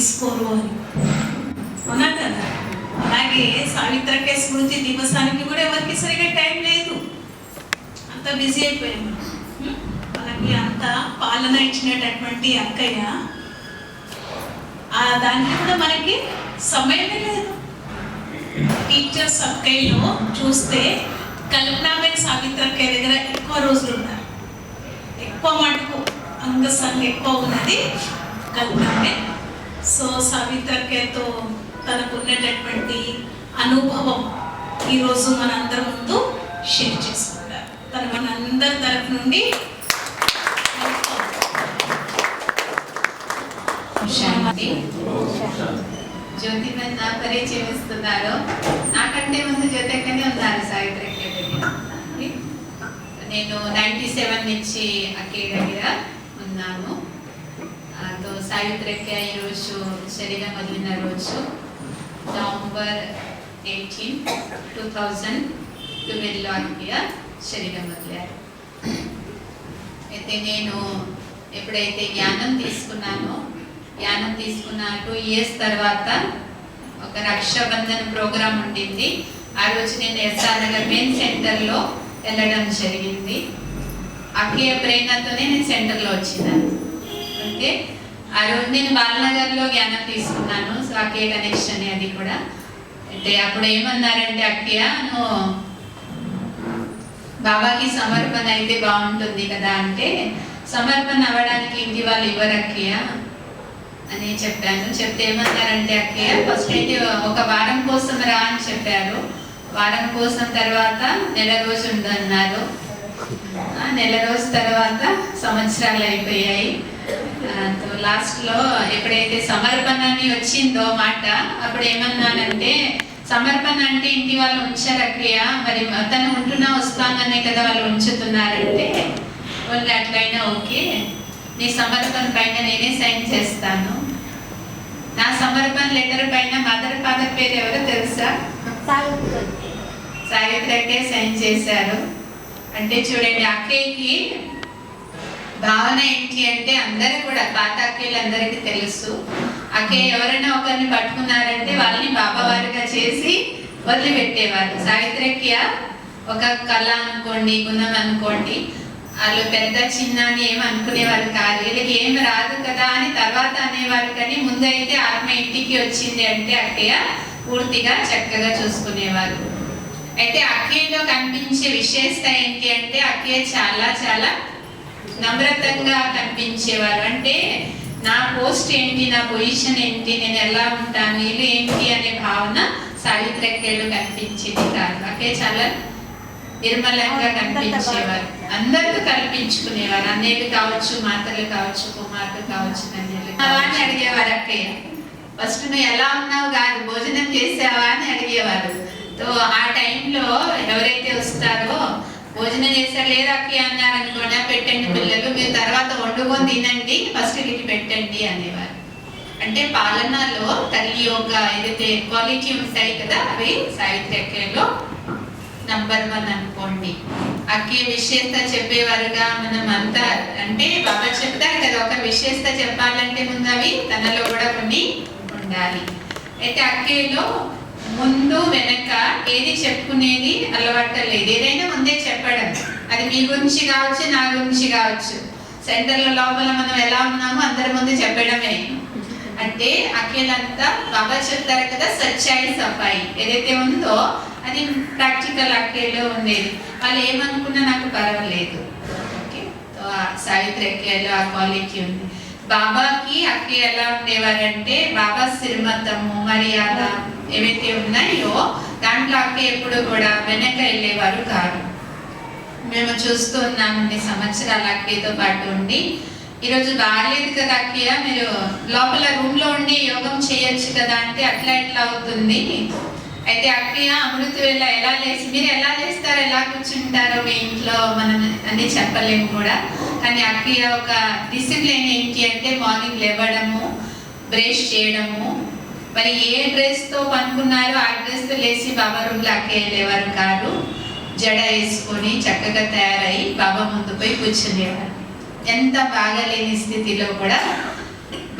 తీసుకోరు అని అవునా కదా. అలాగే సావిత్రకే స్మృతి దివసానికి కూడా ఎవరికి సరిగా టైం లేదు, అంత బిజీ అయిపోయాము. మనకి అంత పాలన ఇచ్చినటువంటి అక్కయ్య దానికి కూడా మనకి సమయమే లేదు. టీచర్స్ అక్కయ్యలో చూస్తే కల్పనాబేన్ సావిత్రక్కయ్య దగ్గర ఎక్కువ రోజులు ఉన్నారు, ఎక్కువ మటుకు అంగసంగ ఎక్కువ ఉన్నది కల్పనాబేన్. సో సావిత్రక్కయ్యతో తనకు ఉన్నటువంటి అనుభవం ఈరోజు మనందరి ముందు షేర్ చేసుకుంటారు. తను మనందరి తరఫు నుండి జ్యోతి నా పరిచయం ఇస్తున్నారు. నాకంటే ముందు జ్యోతి అక్కనే ఉన్నారు సావిత్రక్క దగ్గర. నేను 97 నుంచి అక్కే దగ్గర ఉన్నాను. సావిత్రక్క ఈరోజు శరీరం వదిలిన రోజు నవంబర్ 18, 2012లో అక్కయ్య శరీరం వదిలారు. అయితే నేను ఎప్పుడైతే జ్ఞానం తీసుకున్న 2 years తర్వాత ఒక రక్షాబంధన్ ప్రోగ్రాం ఉండింది. ఆ రోజు నేను ఎస్ఆర్ నగర్ మెయిన్ సెంటర్లో వెళ్ళడం జరిగింది. అక్కయ్య ప్రేరణతోనే నేను సెంటర్లో వచ్చినాను. ఓకే, ఆ రోజు నేను బాలనగర్లో జ్ఞానం తీసుకున్నాను. సో అక్కయ్య కనెక్షన్ అది కూడా. అయితే అప్పుడు ఏమన్నారంటే, అక్కయ్య నువ్వు బాబాకి సమర్పణ అయితే బాగుంటుంది కదా అంటే, సమర్పణ అవ్వడానికి ఇంటి వాళ్ళు ఇవ్వరు అక్కయ్య అని చెప్పాను. చెప్తే ఏమన్నారంటే, అక్కయ్య ఫస్ట్ అయితే ఒక వారం కోసం రా అని చెప్పారు. వారం కోసం తర్వాత నెల రోజు ఉండన్నారు. నెల రోజు తర్వాత సంవత్సరాలు అయిపోయాయి. లాస్ట్లో ఎప్పుడైతే సమర్పణ అని వచ్చిందో మాట, అప్పుడు ఏమన్నానంటే, సమర్పణ అంటే ఇంటి వాళ్ళు ఉంచారు అక్కయ్య, మరి తను ఉంటున్నా వస్తాననే కదా వాళ్ళు ఉంచుతున్నారంటే, వాళ్ళు అట్లయినా ఓకే, నీ సమర్పణ పైన నేనే సైన్ చేస్తాను. నా సమర్పణ లెటర్ పైన మదర్ ఫాదర్ పేరు ఎవరో తెలుసా? సావిత్రకే సైన్ చేశారు. అంటే చూడండి, అక్కయ్యకి భావన ఏంటి అంటే, అందరూ కూడా పాత అక్కయ్యలందరికీ తెలుసు, అక్కయ్య ఎవరైనా ఒకరిని పట్టుకున్నారంటే వాళ్ళని బాబావారుగా చేసి వదిలిపెట్టేవారు. సావిత్రక్య ఒక కళ అనుకోండి, గుణం అనుకోండి, వాళ్ళు పెద్ద చిన్న అని ఏమి అనుకునేవారు కాదు. వీళ్ళకి ఏమి రాదు కదా అని తర్వాత అనేవారు, కానీ ముందైతే ఆత్మ ఇంటికి వచ్చింది అంటే అక్కయ్య పూర్తిగా చక్కగా చూసుకునేవారు. అయితే అక్కయ్యలో కనిపించే విశేషత ఏంటి అంటే, అక్కయ్య చాలా చాలా నమ్రతంగా కనిపించేవారు. అంటే నా పోస్ట్ ఏంటి, నా పొజిషన్ ఏంటి, నేను ఎలా ఉంటాను, వీళ్ళు ఏంటి అనే భావన సావిత్రక్కయ్యలో కనిపించేది కాదు. అక్కయ్య చాలా నిర్మలంగా కనిపించేవారు, అందరితో కల్పించుకునేవారు. అన్నయ్యలు కావచ్చు, మాతలు కావచ్చు, కుమార్తెలు కావచ్చు, నన్యలు అని అడిగేవారు అక్కయ్య. ఫస్ట్ నువ్వు ఎలా ఉన్నావు కాదు, భోజనం చేసావా అని అడిగేవారు. సో ఆ టైంలో ఎవరైతే వస్తారో, భోజనం చేశారు లేదా అక్కయ్య అన్నారు అనుకోండి, పెట్టండి పిల్లలు, మీరు తర్వాత వండుకొని తినండి, ఫస్ట్ వీటికి పెట్టండి అనేవారు. అంటే పాలనలో తల్లి యొక్క ఏదైతే క్వాలిటీ ఉంటాయి కదా, అవి సావిత్రి అక్కయ్యలో నంబర్ 1 అనుకోండి. అక్కయ్య విశేషత చెప్పేవారుగా మనం అంతా, అంటే బాబా చెప్తారు కదా, ఒక విశేషత చెప్పాలంటే ముందు అవి తనలో కూడా కొన్ని ఉండాలి. అయితే అక్కయ్యలో ముందు వెనక ఏది చెప్పుకునేది అలవాటు లేదు. ఏదైనా ముందే చెప్పడం, అది మీ గురించి కావచ్చు, నా గురించి కావచ్చు. సెంటర్లో లోపల మనం ఎలా ఉన్నామో అందరి ముందు చెప్పడమే. అంటే అక్కయ్యలంతా బాబా చెప్తారు కదా, సచ్చాయి సఫాయి ఏదైతే ఉందో అది ప్రాక్టికల్ అక్కయ్యలో ఉండేది. వాళ్ళు ఏమనుకున్నా నాకు పర్వాలేదు. ఓకే, సావిత్రి అక్కయ్యలో ఆ క్వాలిటీ ఉంది. బాబాకి అక్కయ్య ఎలా ఉండేవారంటే, బాబా శ్రీమతము మర్యాద ఏవైతే ఉన్నాయో దాంట్లో అక్కయ్య ఎప్పుడు కూడా వెనక వెళ్ళేవారు కాదు. మేము చూస్తూ ఉన్నాము ఇన్ని సంవత్సరాలు అక్కయ్యతో పాటు ఉండి. ఈరోజు బాగాలేదు కదా అక్కయ్య, మీరు లోపల రూమ్ లో ఉండి యోగం చేయొచ్చు కదా అంటే, అట్లా ఎట్లా అవుతుంది. అయితే అక్కయ్య అమృత వేళ ఎలా లేచి, మీరు ఎలా లేస్తారో ఎలా కూర్చుంటారో మీ ఇంట్లో మనం అని చెప్పలేము కూడా. కానీ అక్కయ్య ఒక డిసిప్లిన్ ఏంటి అంటే, మార్నింగ్ లేవడము, బ్రష్ చేయడము, మరి ఏ డ్రెస్తో పనుకున్నారో ఆ డ్రెస్తో లేచి బాబా రూమ్లో అక్కయ్య వెళ్ళేవారు కాదు. జడ వేసుకొని చక్కగా తయారై బాబా ముందు పోయి కూర్చునేవారు. ఎంత బాగాలేని స్థితిలో కూడా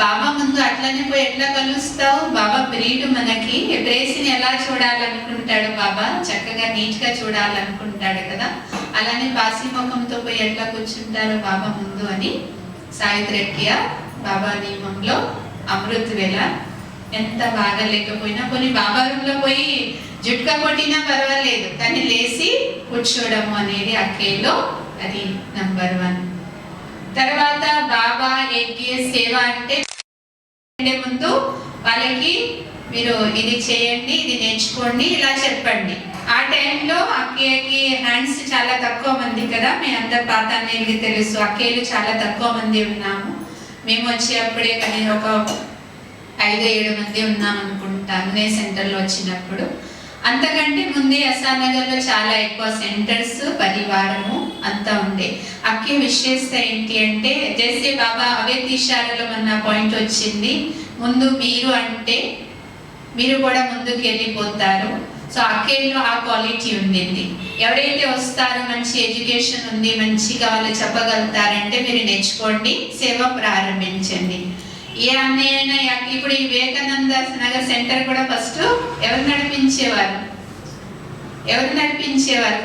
బాబా ముందు అట్లనే పోయి ఎట్లా కలుస్తావు? బాబా ప్రియుడు మనకి, ప్రేసిని ఎలా చూడాలనుకుంటాడు బాబా? చక్కగా నీట్గా చూడాలనుకుంటాడు కదా. అలానే పాసి ముఖంతో పోయి ఎట్లా కూర్చుంటారు బాబా ముందు అని సావిత్రక్య బాబా నియమంలో అమృత్ వేళ ఎంత బాగా లేకపోయినా కొన్ని బాబా రూమ్లో పోయి జుట్కా కొట్టినా పర్వాలేదు, కానీ లేచి కూర్చోవడం అనేది అక్కేలో అది నంబర్ 1. తర్వాత బాబా యజ్ఞ సేవ అంటే ముందు వాళ్ళకి మీరు ఇది చేయండి, ఇది నేర్చుకోండి, ఇలా చెప్పండి. ఆ టైంలో అక్కయ్యకి హ్యాండ్స్ చాలా తక్కువ మంది కదా, మీ అందరు పాత అనేది తెలుసు, అక్కయ్యలు చాలా తక్కువ మంది ఉన్నాము. మేము వచ్చేటప్పుడే కానీ ఒక 5-7 మంది ఉన్నాం అనుకుంటాను నేను సెంటర్లో వచ్చినప్పుడు. అంతకంటే ముందే ఎస్ఆర్నగర్లో చాలా ఎక్కువ సెంటర్స్, పరివారము అంతా ఉండే. అక్కే విశేషత ఏంటి అంటే జైసే బాబా అవే తీశారలో మన పాయింట్ వచ్చింది, ముందు మీరు అంటే మీరు కూడా ముందుకు వెళ్ళిపోతారు. సో అక్కేలో ఆ క్వాలిటీ ఉండింది. ఎవరైతే వస్తారో మంచి ఎడ్యుకేషన్ ఉంది, మంచిగా వాళ్ళు చెప్పగలుగుతారంటే మీరు నేర్చుకోండి, సేవ ప్రారంభించండి. ఏ అన్నయ్య ఇప్పుడు ఈ వివేకానంద నగర్ సెంటర్ కూడా ఫస్ట్ ఎవరు నడిపించేవారు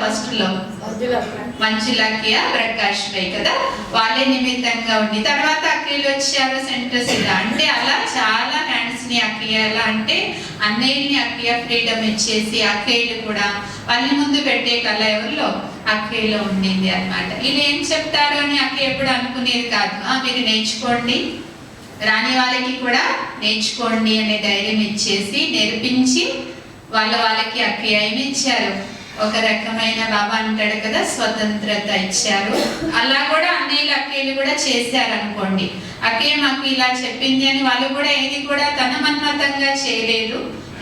ఫస్ట్ లో? మంజులకియా ప్రకాష్ భాయ్ కదా, వాళ్ళే నిమిత్తంగా ఉండి తర్వాత అక్కయ్యలు వచ్చారు సెంటర్స్ ఇలా. అంటే అలా చాలా హ్యాండ్స్ ని అక్కయ్య ఎలా అంటే అన్నయ్యని అక్కయ్య ఫ్రీడమ్ ఇచ్చేసి అక్కయ్యలు కూడా వాళ్ళని ముందు పెట్టే కళ ఎవరిలో? అక్కయ్యలో ఉండింది అన్నమాట. వీళ్ళు ఏం చెప్తారు అని అక్కయ్య ఎప్పుడు అనుకునేది కాదు. మీరు నేర్చుకోండి, రాని వాళ్ళకి కూడా నేర్చుకోండి అనే ధైర్యం ఇచ్చేసి నేర్పించి వాళ్ళకి అక్కయ్య ఏమి ఇచ్చారు? ఒక రకమైన బాబా అంటాడు కదా, స్వతంత్రత ఇచ్చారు. అలా కూడా అన్నయ్యలు అక్కయ్యలు కూడా చేశారు అనుకోండి. అక్కయ్య మాకు ఇలా చెప్పింది అని వాళ్ళు కూడా ఏది కూడా తన మన్మతంగా చేయలేదు.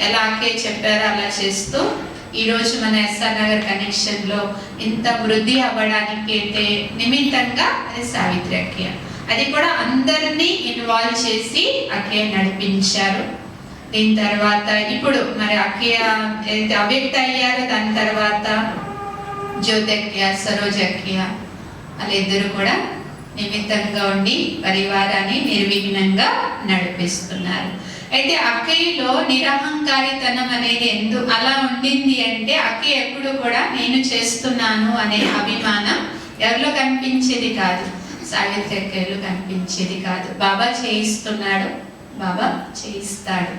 ఎలా అక్కయ్య చెప్పారో అలా చేస్తూ ఈరోజు మన ఎస్ఆర్ నగర్ కనెక్షన్ లో ఇంత వృద్ధి అవ్వడానికి అయితే నిమిత్తంగా అది సావిత్రి అక్కయ్య. అది కూడా అందరినీ ఇన్వాల్వ్ చేసి అక్కయ్య నడిపించారు. దీని తర్వాత ఇప్పుడు మరి అక్కయ్య ఏదైతే అవ్యక్త అయ్యారో దాని తర్వాత జ్యోతక్య, సరోజక్య వాళ్ళిద్దరూ కూడా నిమిత్తంగా ఉండి పరివారాన్ని నిర్విఘ్నంగా నడిపిస్తున్నారు. అయితే అక్కయ్యలో నిరహంకారితనం అనేది ఎందుకు అలా ఉండింది అంటే అక్కయ్య ఎప్పుడు కూడా నేను చేస్తున్నాను అనే అభిమానం ఎవరిలో కనిపించేది కాదు, సావిత్రి అక్కయ్యలో కనిపించేది కాదు. బాబా చేయిస్తున్నాడు, బాబా చేయిస్తాడు.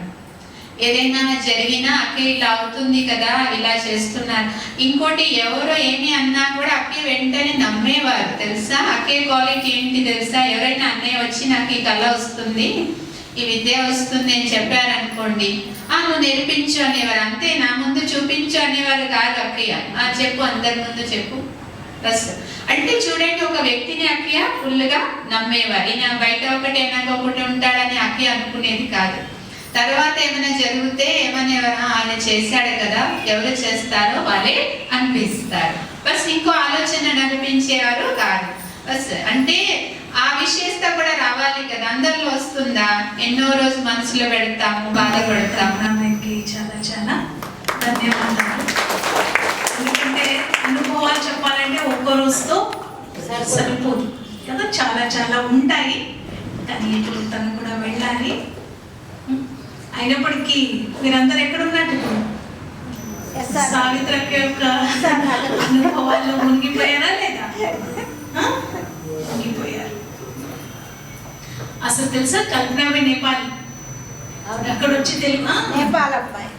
ఏదైనా జరిగినా అక్కయ్య ఇలా అవుతుంది కదా, ఇలా చేస్తున్నారు. ఇంకోటి ఎవరో ఏమి అన్నా కూడా అక్కయ్య వెంటనే నమ్మేవారు తెలుసా. అక్కయ్య క్వాలిటీ ఏంటి తెలుసా? ఎవరైనా అన్నయ్య వచ్చి నాకు ఈ కళ వస్తుంది, ఈ విద్య వస్తుంది అని చెప్పారనుకోండి, నువ్వు నేర్పించు అనేవారు. అంతే, నా ముందు చూపించు అనేవారు కాదు అక్కయ్య. చెప్పు, అందరి ముందు చెప్పు బస్. అంటే చూడండి, ఒక వ్యక్తిని అక్కయ్య ఫుల్గా నమ్మేవారు. ఈయన బయట ఒకటి ఏమైనా ఒకటి ఉంటాడని అక్కయ్య అనుకునేది కాదు. తర్వాత ఏమైనా జరిగితే ఏమనేవారు, ఆయన చేశాడు కదా, ఎవరు చేస్తారో వాళ్ళే అనిపిస్తారు. బస్ ఇంకో ఆలోచన నడిపించేవారు కాదు. బస్ అంటే ఆ విశేషత కూడా రావాలి కదా, అందరిలో వస్తుందా? ఎన్నో రోజు మనసులో పెడతాము, బాధపడతాము. అన్నయ్యకి చాలా చాలా ధన్యవాదాలు. ఎందుకంటే అనుభవాలు చెప్పాలంటే ఒక్క రోజుతో సరిపోదు కదా, చాలా చాలా ఉంటాయి. కానీ ఇప్పుడు తను కూడా వెళ్ళాలి. అయినప్పటికీ మీరందరూ ఎక్కడున్నట్టు సావిత్రక యొక్క అనుభవాల్లో మునిగిపోయారా లేదా? మునిగిపోయారు. అసలు తెలుసా, కల్పన నేపాల్ అక్కడ వచ్చి తెలుగు నేపాల్ అబ్బాయి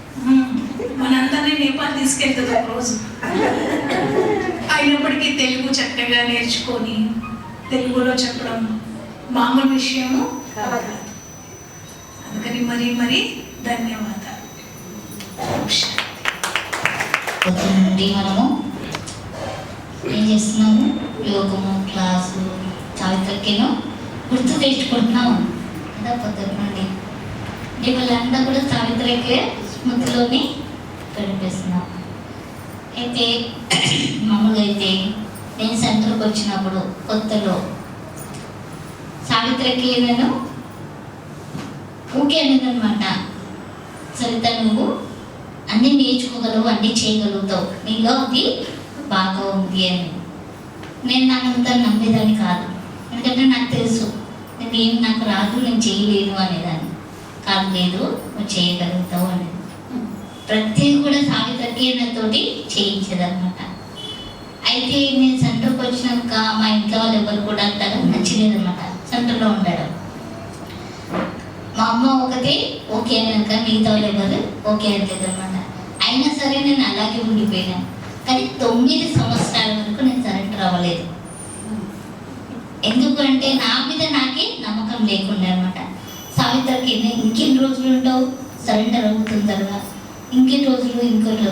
మనందరినీ నేపాల్ తీసుకెళ్తుంది ఒక రోజు. అయినప్పటికీ తెలుగు చక్కగా నేర్చుకొని తెలుగులో చెప్పడం మామూలు విషయము కాదు. అందుకని మరీ మరీ ధన్యవాదాలు. నుండి మనము ఏం చేస్తున్నాము, యోగము క్లాసు చావిత్రక్యను గుర్తు తెచ్చుకుంటున్నాము కదా పొద్దున్న నుండి. వాళ్ళంతా కూడా సావిత్రక్య స్మృతిలోని గడిపేస్తున్నాం. అయితే మామూలుగా అయితే నేను సెంటర్కి వచ్చినప్పుడు కొత్తలో సావిత్రక్యను ఊకే అనేది అనమాట, సరిత నువ్వు అన్నీ నేర్చుకోగలవు, అన్నీ చేయగలుగుతావు, నీలో అది బాగా ఉంది అని. నేను నాకంతా నమ్మేదాన్ని కాదు. ఎందుకంటే నాకు తెలుసు నేనేం నాకు రాదు, నేను చేయలేను అనేదాన్ని. కాదు, లేదు నువ్వు చేయగలుగుతావు అనేది. ప్రతిదీ కూడా సావిత్రికి నాతోటి చేయించేదన్నమాట. అయితే నేను సెంటర్కి వచ్చినాక మా ఇంట్లో వాళ్ళు ఎవరు కూడా అంతగా నచ్చలేదన్నమాట సెంటర్లో ఉండడం. మా అమ్మ ఒకటి ఓకే అన్నాక మిగతా వాళ్ళు ఎవరు ఓకే అనలేదన్నమాట. అయినా సరే నేను అలాగే ఉండిపోయినాను. కానీ 9 సంవత్సరాల వరకు నేను సరెండర్ అవ్వలేదు. ఎందుకంటే నా మీద నాకే నమ్మకం లేకుండా అనమాట. సావిత్రికి ఇంకెన్ని రోజులు ఉండవు, సరెండర్ అవుతుందరుగా, ఇంకెన్ని రోజులు ఇంకోటి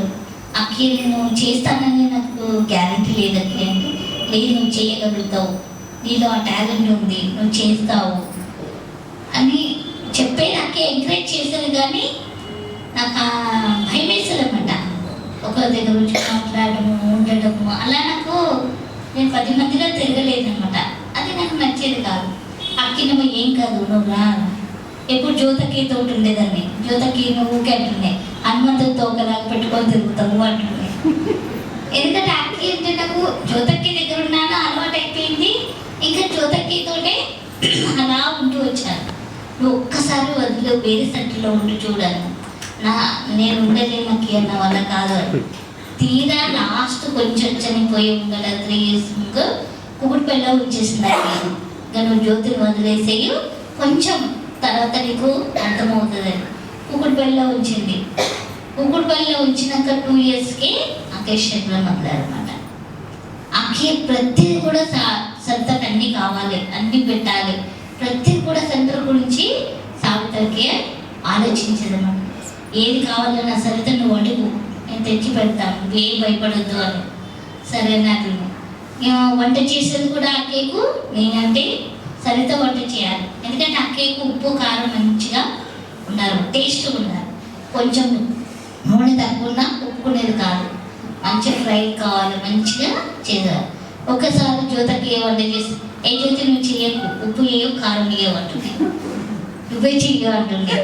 అక్కి నేను చేస్తానని నాకు గ్యారంటీ లేదక్కి అంటే, లేదు నువ్వు చేయగలుగుతావు, నీలో ఆ టాలెంట్ ఉంది, నువ్వు చేస్తావు అని చెప్పే నాకే ఎంకరేజ్ చేసేది. కానీ నాకు భయం వేసేదన్నమాట. ఒకరి దగ్గర వచ్చి మాట్లాడము, ఉండడము, అలా నాకు నేను 10 మందిలో తిరగలేదన్నమాట. అది నాకు నచ్చేది కాదు. అక్కి నువ్వు ఏం కాదు, నువ్వు రా. ఎప్పుడు జ్యోతకి తోటి ఉండేదాన్ని. జ్యోతకి నువ్వు ఊకే అంటుండే, హనుమంతుడితో ఒకలాగా పెట్టుకొని తిరుగుతావు అంటుండే. ఎందుకంటే అక్కి అంటే నాకు జ్యోతకి దగ్గర ఉన్నాను, అలవాటు అయిపోయింది. ఇంకా జ్యోతకి తోటే అలా ఉంటూ వచ్చాను. నువ్వు ఒక్కసారి వదిలి వేరే సెంటర్లో ఉండి చూడాను, నేను ఉండలేను అక్కి అన్న వల్ల కాదు. తీరా లాస్ట్ కొంచెం చనిపోయి ఉండడ 3 years ముందు కుకుడుపల్లిలో ఉంచేసింది. ఇంకా నువ్వు జ్యోతిని వదిలేసేయు, కొంచెం తర్వాత నీకు అర్థమవుతుందని కుకుడుపల్లిలో ఉంచింది. కుకుడుపల్లిలో ఉంచినాక 2 yearsకి అకేషన్లో మొదలన్నమాట. అక్కి ప్రతిదీ కూడా సరితకు అన్నీ కావాలి, అన్నీ పెట్టాలి. ప్రతిదీ కూడా సెంటర్ గురించి సావిత్రికి ఆలోచించేదన్నమాట. ఏది కావాలన్నా సరిత నువ్వు అడుగు, నేను తెచ్చి పెడతాను, నువ్వేం భయపడద్దు అని. సరే నాకు వంట చేసేది కూడా అక్కేకు నేనంటే సరిత వంట చేయాలి. ఎందుకంటే అక్కేకు ఉప్పు కారం మంచిగా ఉండాలి, టేస్ట్గా ఉండాలి. కొంచెం నూనె తక్కువ ఉప్పుకునేది కాదు, మంచిగా ఫ్రై కావాలి, మంచిగా చేయాలి. ఒకసారి జ్యోతకి ఏ వంట చేసి, ఏ జ్యోతి నువ్వు చేయకు, ఉప్పు వేయవు, కారం వేయవు అంటుంది, నువ్వే చెయ్యవు అంటుంది.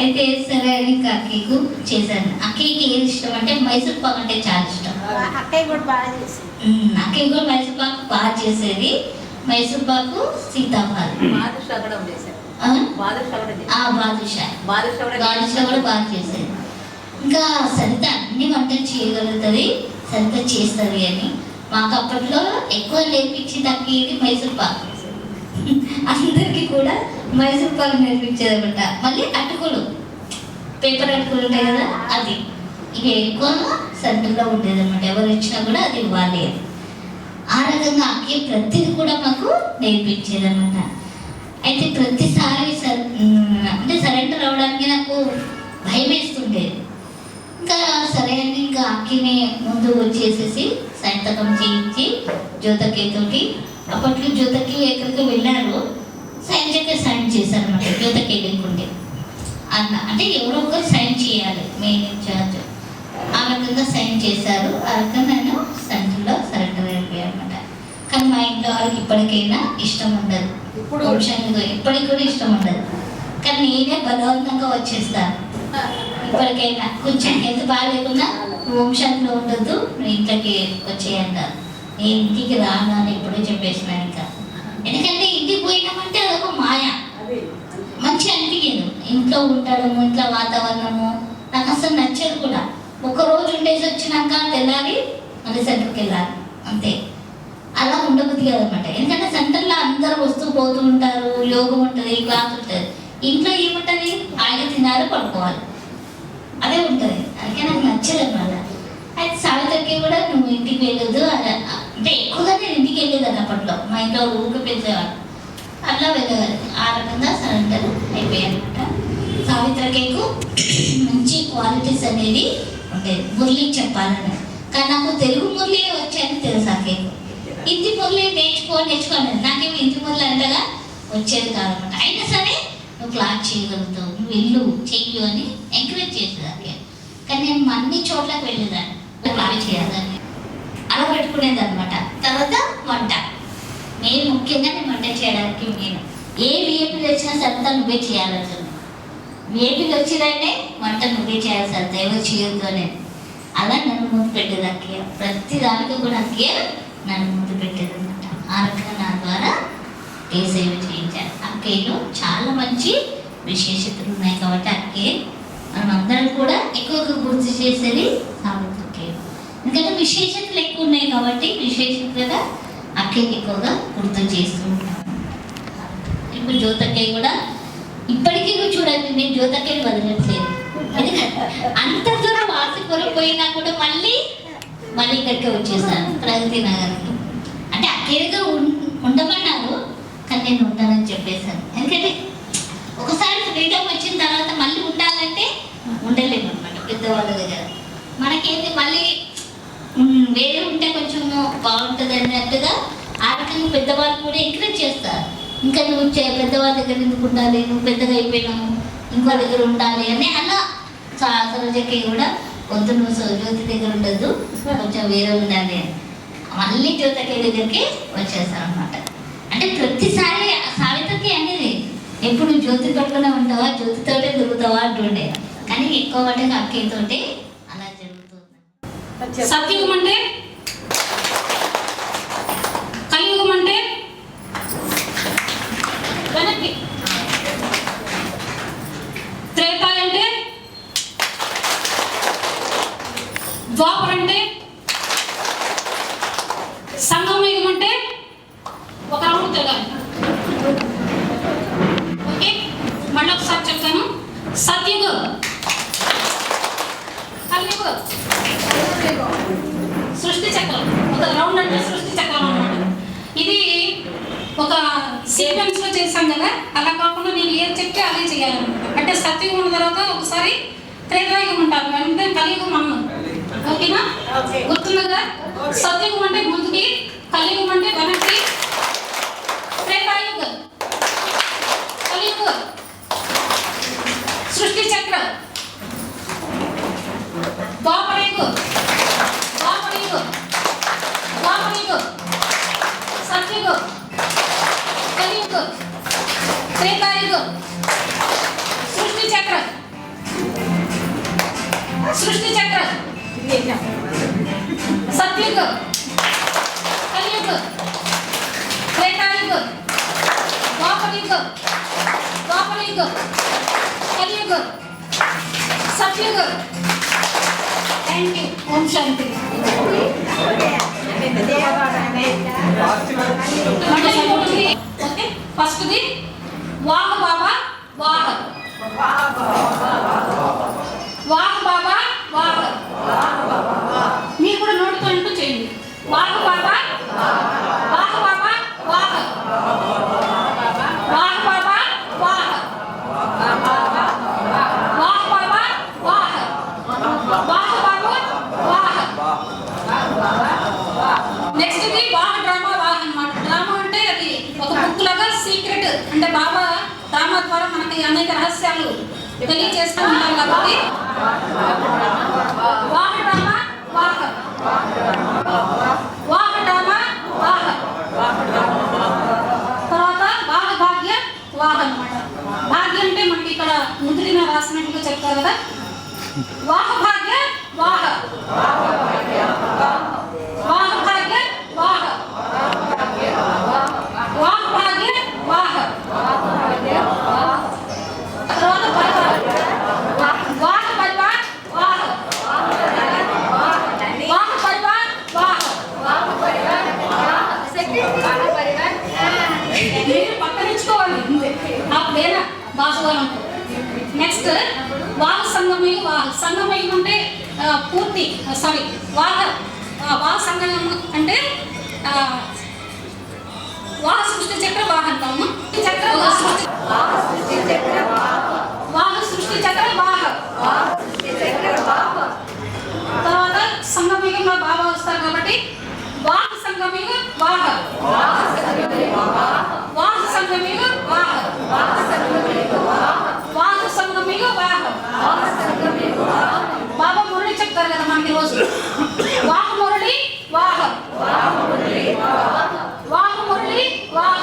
అయితే సరే అని అక్కయ్యకు చేశాను. అక్కయ్యకి ఏది ఇష్టం అంటే మైసూర్ పాక్ అంటే చాలా ఇష్టం. అక్కయ్య కూడా బాగా చేసేది. అక్కయ్య కూడా మైసూర్ పాక్ బాగా చేసేది. మైసూర్ పాకు, సీతాఫలం, బాదుషా కూడా చేసేది. బాదుషా కూడా బాగా చేసేది. ఇంకా సరిత అన్ని వంటలు చేయగలుగుతుంది, సరిత చేస్తుంది అని మాకు అప్పట్లో ఎక్కువ నేర్పించింది అక్కయ్యది మైసూర్ పాక్. అందరికీ కూడా మైసూర్ పాక్ నేర్పించేది అనమాట. మళ్ళీ అటుకులు, పేపర్ అటుకులు ఉంటాయి కదా, అది ఇక ఎక్కువ సెంటర్లో ఉండేది అనమాట. ఎవరు వచ్చినా కూడా అది ఇవ్వాలి అని. ఆ రకంగా అక్కి ప్రతిదీ కూడా మాకు నేర్పించేది అనమాట. అయితే ప్రతిసారి అంటే సరెండర్ అవ్వడానికి నాకు భయం వేస్తుండేది. ఇంకా సరే అని ఇంకా అక్కిని ముందు వచ్చేసేసి సంతకం చేయించి జ్యోతకేతోటి, అప్పట్లో జ్యోతకి ఎక్కడికి వెళ్ళారు, సైన్ చేశారు అనమాట. జ్యోతకి వెళ్ళకుండే అన్న అంటే ఎవరో ఒకరు సైన్ చేయాలి, మెయిన్ ఇన్ఛార్జ్. ఆ రకంగా సైన్ చేశారు. ఆ రకంగా నేను సెంటర్లో సరెండర్ అయిపోయాను అనమాట. కానీ మా ఇంట్లో వాళ్ళకి ఇప్పటికైనా ఇష్టం ఉండదు, ఇప్పుడు వంశానికి ఇప్పటికి కూడా ఇష్టం ఉండదు. కానీ నేనే బలవంతంగా వచ్చేస్తాను. ఇప్పటికైనా కొంచెం హెల్త్ బాగాలేకున్నా నువ్వు వంశాంలో ఉండొద్దు, నువ్వు ఇంట్లోకి వచ్చేయంటారు. నేను ఇంటికి రాను అని ఎప్పుడూ చెప్పేసినాను. ఇంకా ఎందుకంటే ఇంటికి పోయినామంటే అదొక మాయ, మంచిగా అనిపించదు. ఇంట్లో ఉండడము, ఇంట్లో వాతావరణము నాకు అసలు నచ్చదు కూడా. ఒక్కరోజు ఉండేసి వచ్చినాక తెల్లారి మళ్ళీ సెంటర్కి వెళ్ళాలి అంతే. అలా ఉండబుద్ధి కదనమాట. ఎందుకంటే సెంటర్లో అందరూ వస్తూ పోతూ ఉంటారు, యోగం ఉంటుంది, క్లాస్ ఉంటుంది. ఇంట్లో ఏముంటుంది, ఆయన తినాలి, పడుకోవాలి, అదే ఉంటుంది. అందుకే నాకు నచ్చదు అనమాట. అయితే సావిత్రికి కూడా నువ్వు ఇంటికి వెళ్ళదు అంటే ఎక్కువగా నేను ఇంటికి వెళ్ళేదాన్ని అప్పట్లో. మా ఇంట్లో ఊరికి పెంచేవాడు, అట్లా వెళ్ళేవారు. ఆ రకంగా సరెండర్ అయిపోయాయి అనమాట. సావిత్రికేకు మంచి క్వాలిటీస్ అనేది ఉండేది. మురళి చెప్పాలని, కానీ నాకు తెలుగు మురళి వచ్చాయని తెలుసు. ఆ కేకు హిందీ మురళి నేర్చుకోలేదు. నాకేమో హిందీ మురళి అంతగా వచ్చేది కాదనమాట. అయినా సరే నువ్వు క్లాస్ చేయగలుగుతావు, నువ్వు వెళ్ళు చెయ్యు అని ఎంకరేజ్ చేసేదాన్ని. కానీ నేను అన్ని చోట్లకి వెళ్ళేదాన్ని, క్లాస్ చేయాలని అలా పెట్టుకునేది అనమాట. తర్వాత వంట, నేను ముఖ్యంగా నేను వంట చేయడానికి నేను ఏ విఏపీలు వచ్చినా సరితా నువ్వే చేయాలంటున్నాను. విఏపీలు వచ్చినాయనే వంట నువ్వే చేయాలి సరితా, ఎవరు చేయొద్దు అనేది. అలా నన్ను ముందు పెట్టేది అక్కయ్య. ప్రతి దానికి కూడా అక్కయ్య నన్ను ముందు పెట్టేది అనమాట. ఆ రకంగా నా ద్వారా అక్కే సేవ చేయించారు. అక్కేలో చాలా మంచి విశేషతలు ఉన్నాయి కాబట్టి అక్కే మనం అందరం కూడా ఎక్కువగా గుర్తు చేసేది సావిత్రికే. ఎందుకంటే విశేషతలు ఎక్కువ ఉన్నాయి కాబట్టి విశేషతగా అక్కయ్యకి ఎక్కువగా గుర్తు చేస్తూ ఉంటాం. ఇప్పుడు జ్యోతక్కయ్య కూడా ఇప్పటికీ చూడండి, నేను జ్యోతక్కయ్యని వదలట్లేదు. ఎందుకంటే అంత దూరం వాసిపురం పోయినా కూడా మళ్ళీ ఇక్కడికే వచ్చేసాను, ప్రగతి నగర్కి. అంటే అక్కయ్య దగ్గర ఉండమన్నారు కానీ నేను ఉంటానని చెప్పేశాను. ఎందుకంటే ఒకసారి ఫ్రీడమ్ వచ్చిన తర్వాత మళ్ళీ ఉండాలంటే ఉండలేము అనమాట పెద్దవాళ్ళ దగ్గర. మనకేంటి మళ్ళీ వేరే ఉంటే కొంచెం బాగుంటుంది అన్నట్టుగా ఆ రకంగా పెద్దవాళ్ళు కూడా ఎంకరేజ్ చేస్తారు. ఇంకా నువ్వు పెద్దవాళ్ళ దగ్గర ఎందుకు ఉండాలి, నువ్వు పెద్దగా అయిపోయినావు, ఇంకో దగ్గర ఉండాలి అని అలా సరోజకి కూడా వద్దు, నువ్వు జ్యోతి దగ్గర ఉండద్దు, కొంచెం వేరే ఉండాలి అని మళ్ళీ జ్యోతకి దగ్గరికి వచ్చేస్తాను అనమాట. అంటే ప్రతిసారి సావిత్రికి అనేది ఎప్పుడు జ్యోతి పట్టుకునే ఉంటావా, జ్యోతితోటే దొరుకుతావా అంటుండే. కానీ ఎక్కువ మటుకు అక్కయ్యతోటి అలా జరుగుతుంది. సత్యుగం అంటే, కలియుగం అంటే వెనక్కి, త్రేతా అంటే, ద్వాపర అంటే, సంగమయుగం అంటే ఒక రౌండ్ తిరగాలి. ఓకే, మళ్ళీ ఒకసారి చెప్తాను. సత్యుగం, కలియుగం, సృష్టి చక్రం. ఒక రౌండ్ అంటే సృష్టి చక్రం అన్నమాట. ఇది ఒక సీక్వెన్స్ లో చేశాం కదా, అలా కాకుండా నేను ఏం చెప్తే అదే చేయాలన్నమాట. అంటే సత్యుగం ఉన్న తర్వాత ఒకసారి త్రేతాయుగం ఉంటారు, అంటే కలియుగం అన్నాం. ఓకేనా, గుర్తుంది కదా? సత్యుగం అంటే ముందుకి, కలియుగం అంటే వెనక్కి, త్రేతాయుగం, కలియుగం, సృష్టి చక్రం, ద్వాపరయుగం, సత్యుగం, కలియుగం, త్రేతాయుగం, సృష్టి చక్రం, సత్యుగం, కలియుగం, త్రేతాయుగం, ద్వాపరయుగం, కలియుగం, సత్యుగం. Thank you. ఓం శాంతి. ఓకే, ఫస్ట్ది వాహ బాబా వాహ, వాహ బాబా వాహ. మీరు కూడా నోటితో అంటూ చేయండి. వాహ బాబా, వాహ బాబా వాహ, వాహ బాబా వాహ, వాహ బాబా వాహ, వాహ బాబు వాహ. నెక్స్ట్ ఇది వాహ డ్రామా వాహ అన్నమాట. డ్రామా అంటే అది ఒక బుక్ లాగా సీక్రెట్, అంటే బాబా డ్రామా ద్వారా మనకి అనేక రహస్యాలు తెలియజేస్తూ ఉంటారు కాబట్టి వాహ డ్రామా వాహ, వాహ డ్రామా వాహ. తర్వాత వాహ భాగ్య వాహ అన్నమాట. భాగ్యం అంటే మనకి ఇక్కడ ముద్రిన రాసినట్టుగా చెప్తారు కదా. వాహ భాగ్య వాహ, వాహ భాగ్య వాహ, వాహ భాగ్య వాహ. తర్వాత వాహ పరివార్ వాహ, వాహ పరివార్ వాహ. మీరు పక్కనించుకోవాలి వేరే భాషగా. నెక్స్ట్ వాహ సంగమయుగం. వాహ సంగమయుగం అంటే పూర్తి సారీ వాహ సంగమం అంటే వాహ సృష్టి చక్ర వాహ అంటాము. వాహ సృష్టి చక్ర వాహ. తర్వాత సంగమయుగంలో బాబా వస్తారు కాబట్టి వాహ సంగమయుగ వాహ, వాహ సంగమయుగ వాహ, వాహ సంగమయుగ వాహ. బాబా మురళి చెప్తారు కదా మనకి రోజు. వాహ మురళి వాహ, వాహ మురళి వాహ, వాహ మురళి వాహ,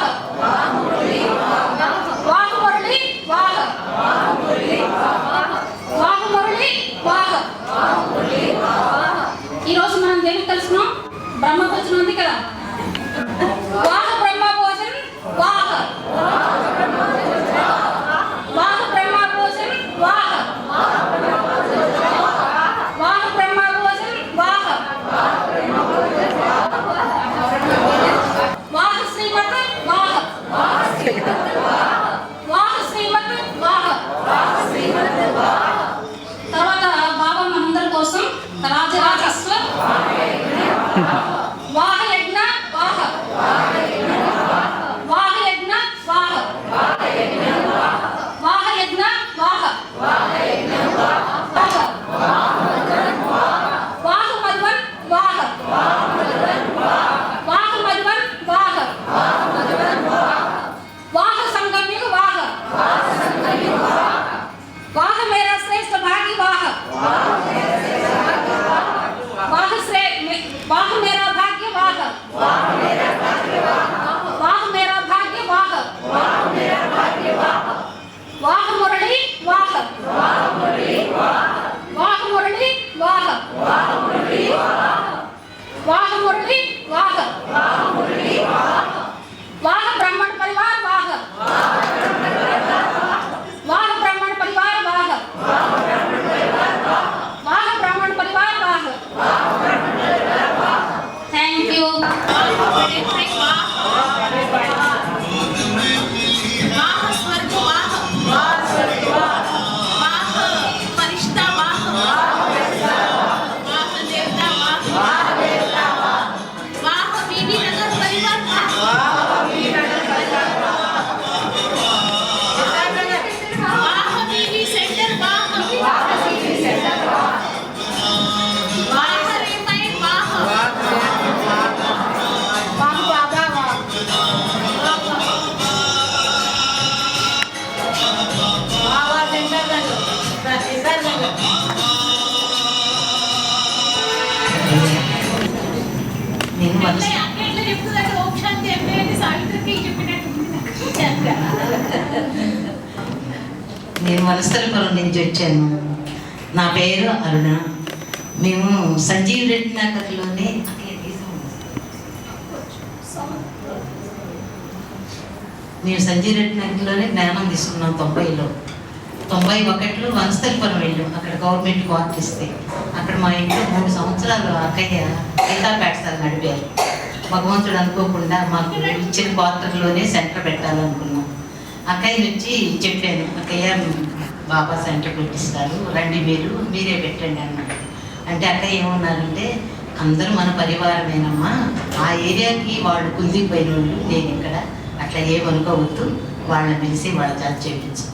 వాహ మురళి వాహ. ఈరోజు మనం దేనికి తెలుసుకున్నాం? బ్రహ్మ భోజనం ఉంది కదా. వాహ బ్రహ్మ భోజనం వాహ, రాజరాజస్వ వాహయజ్ఞ వాహ వాహయజ్ఞ వాహ వాహయజ్ఞ వాహ వాహమధ్వన్ వాహ వాహమధ్వన్ వాహ वाह संगम्य वाह वाह मेरा श्रेष्ठ भागी वाह वाह वाह मेरा भाग्य वाह वाह मेरा भाग्य वाह वाह मुरली वाह वाह मुरली वाह वाह मुरली वाह वाह ब्राह्मण परिवार वाह वाह ब्राह्मण परिवार वाह वाह ब्राह्मण परिवार वाह थैंक यू वाह स्वर्ग वाह वाह फरिश्ता वाह वाह देवता वाह वाह बीबी नगर परिवार वाह वाह बीबी सेंटर वाह वाह रेमाई वाह वाह बाबा वाह నేను మనసు అట్లా చెప్తుందంటే ఓం శాంతి అంటే సావిత్రికి చెప్పినట్టు నేను వనస్థలిపురం నుంచి వచ్చాను. నా పేరు అరుణ. మేము సంజీవ్ రెడ్డి నగర్లోనే సంజీవ్ రెడ్డి నగర్లోనే జ్ఞానం తీసుకున్నాం 90లో. 91లో వనస్థలిపురం వెళ్ళాం. అక్కడ గవర్నమెంట్ క్వార్టర్ ఇస్తే అక్కడ మా ఇంట్లో 3 సంవత్సరాలు అక్కయ్య గీతా పాఠశాల నడిపారు. భగవంతుడు అనుకోకుండా మాకు ఇచ్చిన క్వార్టర్లోనే సెంటర్ పెట్టాలనుకున్నాం. అక్కయ్య వచ్చి చెప్పాను, అక్కయ్య బాబా సెంటర్ పెట్టిస్తారు, రండి మీరే పెట్టండి అన్నారు. అంటే అక్కయ్య ఏమన్నారంటే, అందరూ మన పరివారమేనమ్మా, ఆ ఏరియాకి వాళ్ళు కుదిరిపోయిన వాళ్ళు, నేను ఇక్కడ అట్లా ఏమనుకోవద్దు, వాళ్ళని పిలిచి వాళ్ళ చేత చేయించు.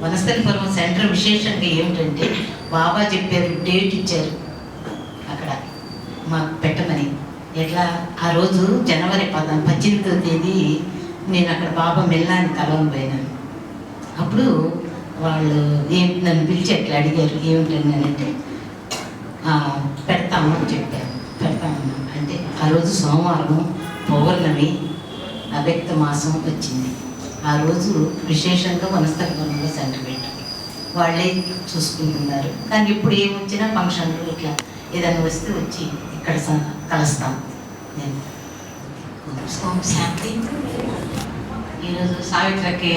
వనస్థలిపురం సెంటర్ విశేషంగా ఏమిటంటే, బాబా చెప్పారు, డేట్ ఇచ్చారు అక్కడ మాకు పెట్టమని. ఎట్లా ఆ రోజు జనవరి 18వ తేదీ నేను అక్కడ బాబా మెల్లాన్ని కలవని పోయినాను. అప్పుడు వాళ్ళు నన్ను పిలిచి అట్లా అడిగారు, ఏమిటంటే పెడతాము అని చెప్పారు. పెడతామన్నా అంటే ఆ రోజు సోమవారం పౌర్ణమి, అవ్యక్త మాసం వచ్చింది. ఆ రోజు విశేషంగా వనస్థలిపురంలో సెంటర్ పెట్టారు. వాళ్ళే చూసుకుంటున్నారు. కానీ ఇప్పుడు ఏమొచ్చినా ఫంక్షన్లు ఇట్లా ఏదైనా వస్తే వచ్చి ఇక్కడ కలుస్తాం. నేను ఓం శాంతి. ఈరోజు సావిత్రకి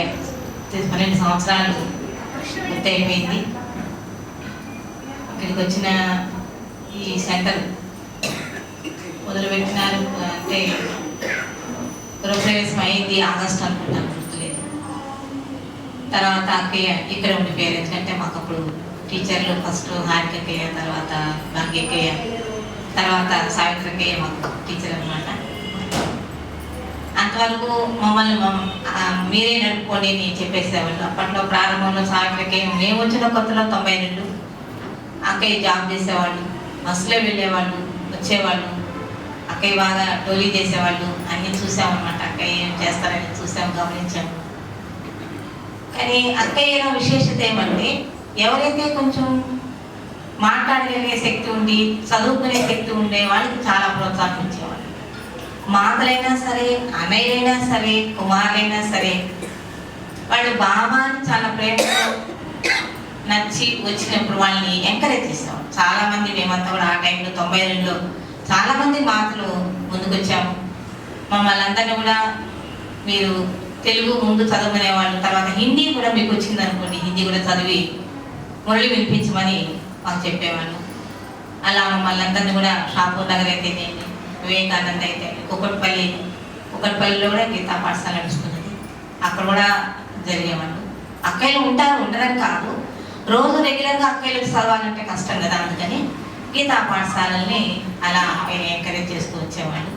12 సంవత్సరాలు పూర్తి అయిపోయింది. ఇక్కడికి వచ్చిన ఈ సెంటర్ మొదలుపెట్టినారు అంటే గృహప్రవేశం అయింది ఆగస్టు అనుకుంటాను, గుర్తులేదు. తర్వాత అక్కయ్య ఇక్కడ ఉండిపోయారు. ఎందుకంటే మాకు అప్పుడు టీచర్లు ఫస్ట్ హారికక్కయ్య, తర్వాత భాగ్యక్కయ్య, తర్వాత సావిత్రక్కయ్య మాకు టీచర్ అనమాట. అంతవరకు మమ్మల్ని మీరే నడుపుకొని నేను చెప్పేసేవాళ్ళు. అప్పట్లో ప్రారంభంలో సావిత్రక్కయ్య, మేము వచ్చిన కొత్తలో 92 అక్కయ్య జాబ్ చేసేవాళ్ళు, బస్సులో వెళ్ళేవాళ్ళు, వచ్చేవాళ్ళు. అక్కయ్య బాగా టోలీ చేసేవాళ్ళు. అన్నీ చూసామన్నమాట. అక్కయ్య ఏం చేస్తారని చూసాము, గమనించాము. కానీ అక్కయ్యలో విశేషత ఏమంటే, ఎవరైతే కొంచెం మాట్లాడగలిగే శక్తి ఉండి చదువుకునే శక్తి ఉండే వాళ్ళకి చాలా ప్రోత్సాహం ఇచ్చేవాళ్ళు. మాతలైనా సరే, అన్నయ్యలైనా సరే, కుమారులైనా సరే, వాళ్ళు బాబాని చాలా ప్రేమతో నచ్చి వచ్చినప్పుడు వాళ్ళని ఎంకరేజ్ చేసేవాళ్ళు. చాలామంది మేమంతా కూడా ఆ టైంలో 92లో చాలామంది మాతలు ముందుకొచ్చాము. మమ్మల్ని అందరినీ కూడా మీరు తెలుగు ముందు చదువుకునేవాళ్ళు, తర్వాత హిందీ కూడా మీకు వచ్చింది అనుకోండి, హిందీ కూడా చదివి మురళి వినిపించమని మాకు చెప్పేవాళ్ళు. అలా మమ్మల్ని అందరినీ కూడా షాపూర్ నగర్ అయితేనేమి, వివేకానంద అయితే కుక్కట్పల్లిలో కూడా గీతా పాఠశాల నడుస్తున్నది, అక్కడ కూడా జరిగేవాళ్ళు. అక్కయ్యలు ఉంటారు, ఉండరని కాదు, రోజు రెగ్యులర్గా అక్కయ్యలకు చదవాలంటే కష్టం కదా. అందుకని గీతా పాఠశాలల్ని అలా ఎంకరేజ్ చేస్తూ వచ్చేవాళ్ళు.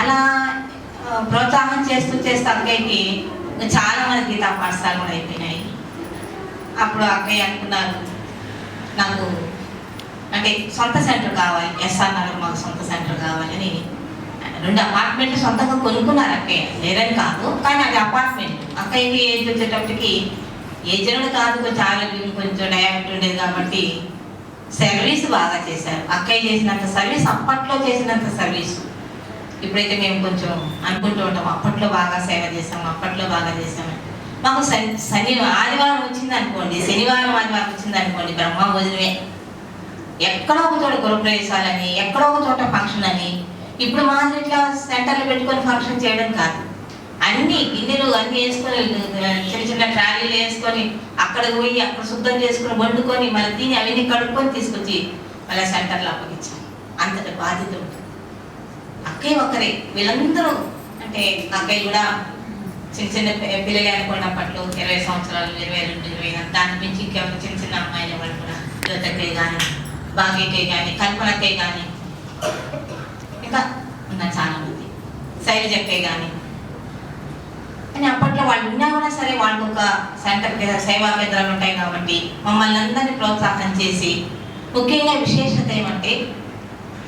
అలా ప్రోత్సాహం చేస్తూ అక్కయ్యకి చాలా మంది గీతా పాఠశాలలు కూడా అయిపోయినాయి. అప్పుడు అక్కయ్య అనుకున్నారు, నాకు అంటే సొంత సెంటర్ కావాలి, ఎస్ఆర్ నగర్ మాకు సొంత సెంటర్ కావాలని 2 అపార్ట్మెంట్లు సొంతంగా కొనుక్కున్నారు అక్కయ్య, లేదని కాదు, కానీ అది అపార్ట్మెంట్. అక్కయ్యకి ఏజ్ వచ్చేటప్పటికి ఏజ్డ్ కాదు, కొంచెం ఆరోగ్యం కొంచెం డయాబెట్ ఉండేది కాబట్టి సర్వీస్ బాగా చేశారు. అక్కయ్య చేసినంత సర్వీస్ అప్పట్లో చేసినంత సర్వీసు ఇప్పుడైతే మేము కొంచెం అనుకుంటూ ఉంటాం, అప్పట్లో బాగా సేవ చేసాము, అప్పట్లో బాగా చేసామని. మాకు ఆదివారం వచ్చింది అనుకోండి, శనివారం ఆదివారం వచ్చింది అనుకోండి, బ్రహ్మ భోజనమే. ఎక్కడో ఒక చోట గృహప్రవేశాలని, ఎక్కడో ఒక చోట ఫంక్షన్ అని. ఇప్పుడు మాది ఇట్లా సెంటర్లు పెట్టుకొని ఫంక్షన్ చేయడం కాదు, అన్ని గిన్నెలు అన్ని వేసుకొని చిన్న చిన్న ట్రాలీలు వేసుకొని అక్కడికి పోయి అక్కడ శుద్ధం చేసుకుని వండుకొని మళ్ళీ తిని అవన్నీ కడుక్కొని తీసుకొచ్చి మళ్ళీ సెంటర్లో అప్పగించాం. అంతటి బాధ్యత ఉంటుంది. అక్కయ్య ఒక్కరే, వీళ్ళందరూ అంటే అక్కయ్య కూడా చిన్న చిన్న పిల్లలే అనుకోండి, అప్పట్లో 20 సంవత్సరాలు 22, 20 దాని నుంచి ఇంకెవరు చిన్న చిన్న అమ్మాయిల వాళ్ళు కూడా జ్యోతక్కయ్య కానీ, భాగ్యక్కయ్య కానీ, కల్పనక్కయ్య కానీ, ఇంకా ఉన్నారు చాలా మంది, శైలజక్కయ్య కానీ. కానీ అప్పట్లో వాళ్ళు ఉన్నా కూడా సరే వాళ్ళకు ఒక సెంటర్ సేవా కేంద్రాలు ఉంటాయి కాబట్టి మమ్మల్ని అందరినీ ప్రోత్సాహం చేసి, ముఖ్యంగా విశేషత ఏమంటే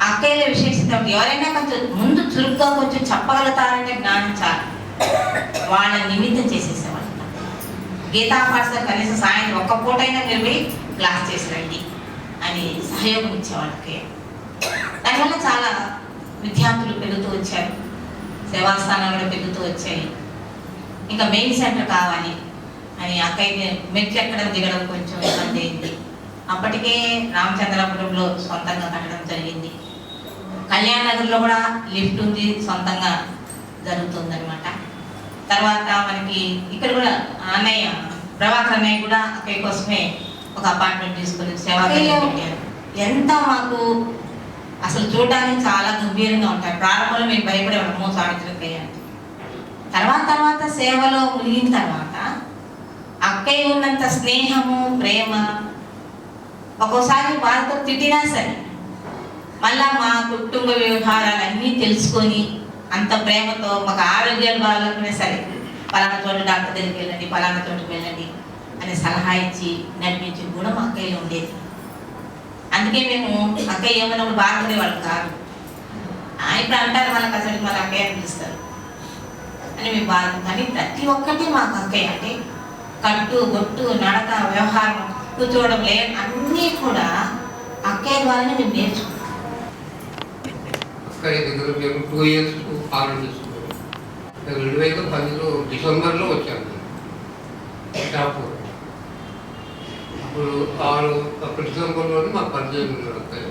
అక్కయ్యల విశేషత ఎవరైనా కొంచెం ముందు చురుగ్గా కొంచెం చెప్పగలుగుతారంటే జ్ఞానం చాలు, వాళ్ళ నిమిత్తం చేసేసేవాళ్ళు. గీతా పాఠశాల కనీసం సాయంత్రం ఒక్క పూటైనా మీరు పోయి క్లాస్ చేసి రండి అని సహయోగం ఇచ్చేవాళ్ళు అక్కయ్య. దానివల్ల చాలా విద్యార్థులు పెరుగుతూ వచ్చారు, సేవాస్థానాలు కూడా పెరుగుతూ వచ్చాయి. ఇంకా మెయిన్ సెంటర్ కావాలి అని అక్కయ్య మెట్లు ఎక్కడం దిగడం కొంచెం ఇబ్బంది అయింది. అప్పటికే రామచంద్రపురంలో సొంతంగా కట్టడం జరిగింది, కళ్యాణ్ నగర్లో కూడా లిఫ్ట్ ఉంది, సొంతంగా జరుగుతుంది అనమాట. తర్వాత మనకి ఇక్కడ కూడా అన్నయ్య ప్రభాకర్ అన్నయ్య కూడా అక్కయ్య కోసమే ఒక అపార్ట్మెంట్ తీసుకొని సేవా పెట్టారు. ఎంత మాకు అసలు చూడడానికి చాలా గంభీరంగా ఉంటాయి. ప్రారంభంలో మేము భయపడేవాళ్ళము సావిత్రక్కయ్య. తర్వాత సేవలో మునిగిన తర్వాత అక్కయ్య ఉన్నంత స్నేహము ప్రేమ, ఒక్కోసారి వాళ్ళతో తిట్టినా సరే మళ్ళా మా కుటుంబ వ్యవహారాలన్నీ తెలుసుకొని అంత ప్రేమతో మాకు ఆరోగ్యాలు బాగాలేకపోయినా సరే పలానా చోట డాక్టర్ దగ్గరికి వెళ్ళండి, పలానా చోటుకు వెళ్ళండి అని సలహా ఇచ్చి నడిపించి కూడా మా అక్కయ్యలో ఉండేది. అందుకే మేము అక్కయ్య ఏమన్నప్పుడు బాగుండే వాళ్ళు కాదు. ఇప్పుడు అంటారు వాళ్ళకి అసలు మన అక్కయ్య పిలుస్తారు అని మేము బాధ. కానీ ప్రతి ఒక్కటి మాకు అక్కయ్య అంటే కట్టు బొట్టు నడక వ్యవహారం కూర్చోవడం అన్నీ కూడా అక్కయ్య ద్వారానే మేము నేర్చుకున్నాం. అక్కయ్య దగ్గర మేము 2 years పాలన చేస్తున్నాము. 2010 డిసెంబర్లో వచ్చాను షాపూర్. అప్పుడు డిసెంబర్లోనే మాకు పరిచయం ఉన్నారు అక్కయ్య.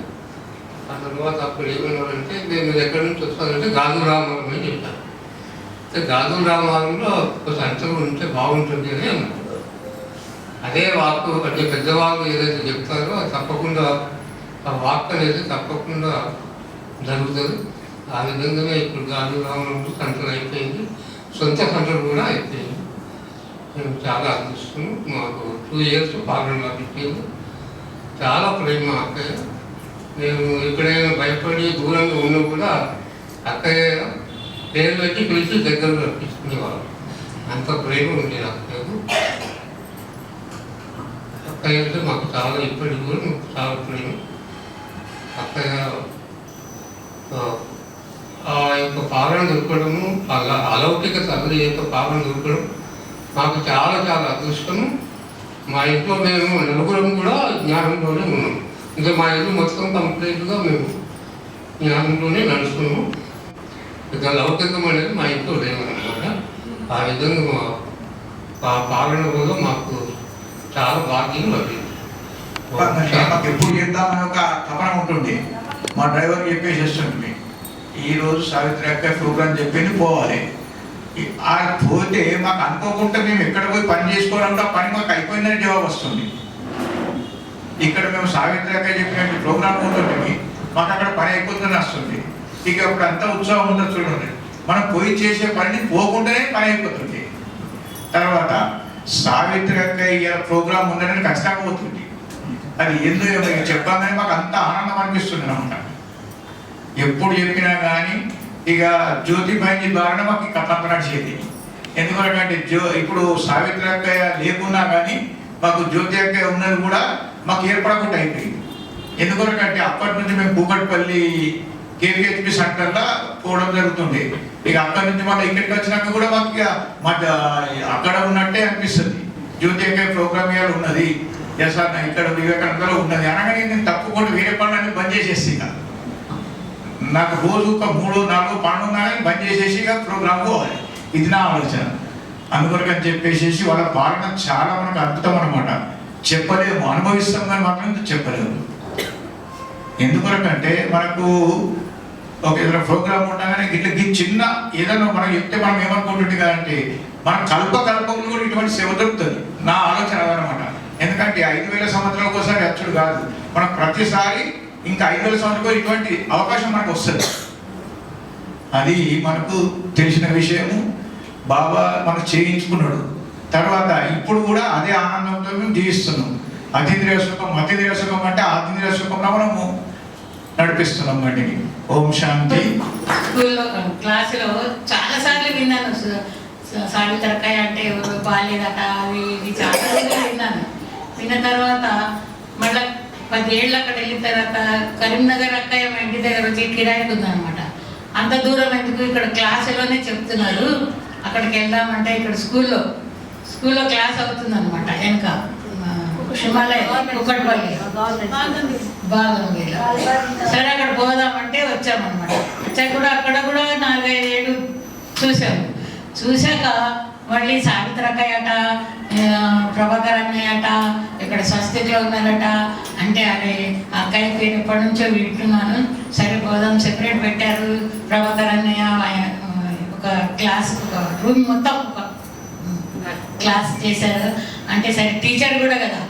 ఆ తర్వాత అప్పుడు ఏమన్నారంటే మేము ఎక్కడి నుంచి వస్తానంటే గాజు రామారం అని చెప్పాను. గాజు రామారంలో ఒక సెంటర్ ఉంటే బాగుంటుంది అని అన్నారు. అదే వాక్ అంటే పెద్దవాళ్ళు ఏదైతే చెప్తారో అది తప్పకుండా ఆ వాక్ అనేది తప్పకుండా జరుగుతుంది. ఆ విధంగానే ఇప్పుడు గాజు రామారంలో సెంటర్ అయిపోయింది, సొంత సెంటర్ కూడా అయిపోయింది. మేము చాలా అదృష్టం. మాకు 2 years పాలన పెట్టింది. చాలా ప్రేమ అక్కయ్య. మేము ఎక్కడైనా భయపడి దూరంగా ఉన్నా కూడా అక్కయ్య పేరు పెట్టి పిలిచి దగ్గరలో రప్పించుకునేవారు. అంత ప్రేమ ఉండేది అక్కయ్యకు. అక్కయ్య అంటే మాకు చాలా ఇప్పటికి కూడా మాకు చాలా ప్రేమ. అక్కయ్య ఆ యొక్క పాలన దొరకడము, అలౌకిక తల్లి యొక్క పాలన దొరకడం మాకు చాలా చాలా అదృష్టము. మా ఇంట్లో మేము 4 కూడా జ్ఞానంలోనే ఉన్నాం. ఇంకా మా ఇల్లు మొత్తం కంప్లీట్గా మేము జ్ఞానంలోనే నడుస్తున్నాము. ఇక లౌకికం అనేది మా ఇంట్లో లేవన్నమాట. ఆ విధంగా మా పాలన కూడా మాకు చాలా భాగ్యం లభించింది. మాకు ఎప్పుడు చేద్దామని ఒక తపన ఉంటుంది. మా డ్రైవర్ చెప్పేసి వస్తుంది, ఈరోజు సావిత్రి అక్క ప్రోగ్రామ్ చెప్పింది పోవాలి. ఆ పోతే మాకు అనుకోకుండా మేము ఎక్కడ పోయి పని చేసుకోవాలంటే ఆ పని మాకు అయిపోయిందని జవాబు వస్తుంది. ఇక్కడ మేము సావిత్రి అక్క చెప్పినట్టు ప్రోగ్రామ్ ఉంటుంది, మాకు అక్కడ పని అయిపోతుందని వస్తుంది. ఇక అప్పుడు అంతా ఉత్సాహం ఉందో చూడండి, మనం పోయి చేసే పనిని పోకుండానే పని అయిపోతుంది. తర్వాత సావిత్రి అక్క ప్రోగ్రామ్ ఉందని ఖచ్చితంగా పోతుంది. అది ఎందుకు చెప్పగానే మాకు అంత ఆనందం అనిపిస్తుంది అనమాట. ఎప్పుడు చెప్పినా కానీ ఇక జ్యోతిబాయి ద్వారా మాకు ఈ కథ నడిచేది. ఎందుకంటే ఇప్పుడు సావిత్రి అక్కయ్య లేకున్నా కానీ మాకు జ్యోతి అక్కయ్య ఉన్నది కూడా మాకు ఏర్పడకుండా అయిపోయింది. ఎందుకంటే అప్పటి నుంచి మేము కూకట్పల్లి కేవీహెచ్పి సెంటర్లో పోవడం జరుగుతుంది. ఇక అక్కడి నుంచి మళ్ళీ ఇక్కడికి వచ్చినాక కూడా మాకు ఇక అక్కడ ఉన్నట్టే అనిపిస్తుంది. జ్యోతి అక్కయ్య ప్రోగ్రామ్ ఇవాళ ఉన్నది, ఎస్ఆర్ ఇక్కడ వివేకానందలో ఉన్నది అనగానే నేను తప్పకుండా వేరే పనులన్నీ బంద్ చేసేసి ఇక నాకు రోజు ఒక 3-4 పనులు ఉన్నాయని బంద్ చేసేసి ఇక ప్రోగ్రామ్ పోవాలి. ఇది నా ఆలోచన. అందుకొరకని చెప్పేసి వాళ్ళ పాలన చాలా మనకు అద్భుతం అనమాట. చెప్పలేము, అనుభవిస్తాం కానీ మాత్రం చెప్పలేము. ఎందుకొరకంటే మనకు ఒక ఏదైనా ప్రోగ్రామ్ ఉండగానే ఇట్లా చిన్న ఏదైనా మనం చెప్తే మనం ఏమనుకుంటుంది కదంటే మన కల్పంలో కూడా ఇటువంటి సేవ దొరుకుతుంది. నా ఆలోచన అదనమాట. ఎందుకంటే 5000 సంవత్సరాల ఒకసారి అచ్చుడు కాదు, మనకు ప్రతిసారి ఇంకా 5000 సంవత్సరాలు ఇటువంటి అవకాశం మనకు వస్తుంది. అది మనకు తెలిసిన విషయము. బాబా మనకు చేయించుకున్నాడు. తర్వాత ఇప్పుడు కూడా అదే ఆనందంతో మేము జీవిస్తున్నాం. అతీంద్రియ సుఖం అంటే ఆతీంద్రియ సుఖంలో మనము నడిపిస్తున్నాం. వాటిని ఓం శాంతి. స్కూల్లో క్లాసులో చాలాసార్లు విన్నాను సావిత్రకాయ అంటే బాలేదట, అది ఇది చాలా విన్నాను. విన్న తర్వాత మళ్ళీ 10 ఏళ్ళు అక్కడ వెళ్ళిన తర్వాత కరీంనగర్ అక్కయ్య మా ఇంటి దగ్గర వచ్చి కిరాయికి ఉందన్నమాట. అంత దూరం ఎందుకు, ఇక్కడ క్లాసులోనే చెప్తున్నారు, అక్కడికి వెళ్దామంటే ఇక్కడ స్కూల్లో క్లాస్ అవుతుంది అనమాట. వెనక హిమాలయ కుక్కట్పల్లి బాగుంది. సరే అక్కడ పోదామంటే వచ్చామన్నమాట. వచ్చాక కూడా అక్కడ కూడా 4-5 ఏళ్ళు చూశాక మళ్ళీ సావిత్రకాయ అట, ప్రభాకర్ అన్నయ్య అట, ఇక్కడ స్వస్తిలో ఉన్నారట. అంటే అదే అక్కయ్య పేరు ఎప్పటి నుంచో వింటున్నాను. సరే పోదాం, సెపరేట్ పెట్టారు ప్రభాకర్ అన్నయ్య. ఒక క్లాస్, ఒక రూమ్ మొత్తం ఒక క్లాస్ చేశారు. అంటే సరే టీచర్ కూడా కదా,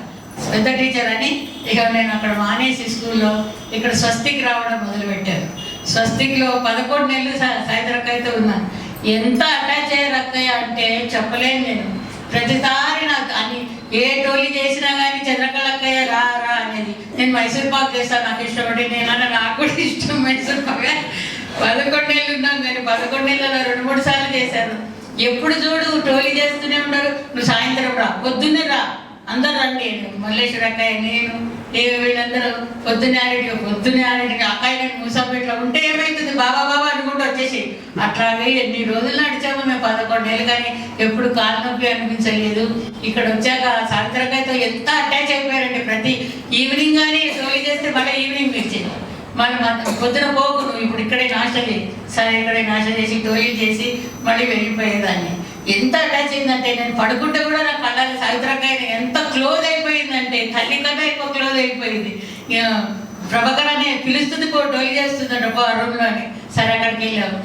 పెద్ద టీచర్ అని ఇక నేను అక్కడ మానేసి స్కూల్లో ఇక్కడ స్వస్తికి రావడం మొదలుపెట్టాను. స్వస్తిక్లో 11 నెలలు సాయిత్రక్కయ్యతో ఉన్నాను. ఎంత అటాచ్ అయ్యారు అక్కయ్య అంటే చెప్పలేను నేను. ప్రతిసారి నాకు అని ఏ టోలీ చేసినా కానీ చంద్రకళ అక్కయ్య రా అనేది. నేను మైసూర్ పాక్ చేస్తాను, నాకు ఇష్టపడి. నేనన్నా నాకు కూడా ఇష్టం మైసూర్ పాక్. 11 నెలలు ఉన్నాం కానీ 11 నెలల్లో 2-3 సార్లు చేశాను. ఎప్పుడు చూడు టోలీ చేస్తూనే ఉన్నారు. నువ్వు సాయంత్రం రా, పొద్దున్నే రా, అందరు రండి. మల్లేశ్వర అక్కయ్య, నేను, వీళ్ళందరూ పొద్దున్నే ఆరేటికి అక్కయ్య నేను మూసాపేట్లో ఉంటే ఏమవుతుంది బాబా అనుకుంటూ వచ్చేసి అట్లాగే ఎన్ని రోజులు నడిచాము మేము 11 నెలలు. కానీ ఎప్పుడు కాలు నొప్పి అనిపించలేదు. ఇక్కడ వచ్చాక సావిత్రకాయతో ఎంత అటాచ్ అయిపోయారంటే ప్రతి ఈవినింగ్ కానీ టోలీ చేస్తే మళ్ళీ ఈవినింగ్ పిలిచేది. మళ్ళీ పొద్దున పోకు, నువ్వు ఇప్పుడు ఇక్కడే నాశ చేయి, సరే ఇక్కడే నాశ చేసి టోలీ చేసి మళ్ళీ వెళ్ళిపోయేదాన్ని. ఎంత అటాచ్ అయిందంటే నేను పడుకుంటే కూడా నా కళ్ళకి సావిత్రకాయ ఎంత క్లోజ్ అయిపోయిందంటే తల్లి కన్నా ఎక్కువ క్లోజ్ అయిపోయింది. ప్రభాకర్ అనే పిలుస్తుంది, టోలీ చేస్తుందంట ఆ రూమ్లోని. సరే అక్కడికి వెళ్ళాము.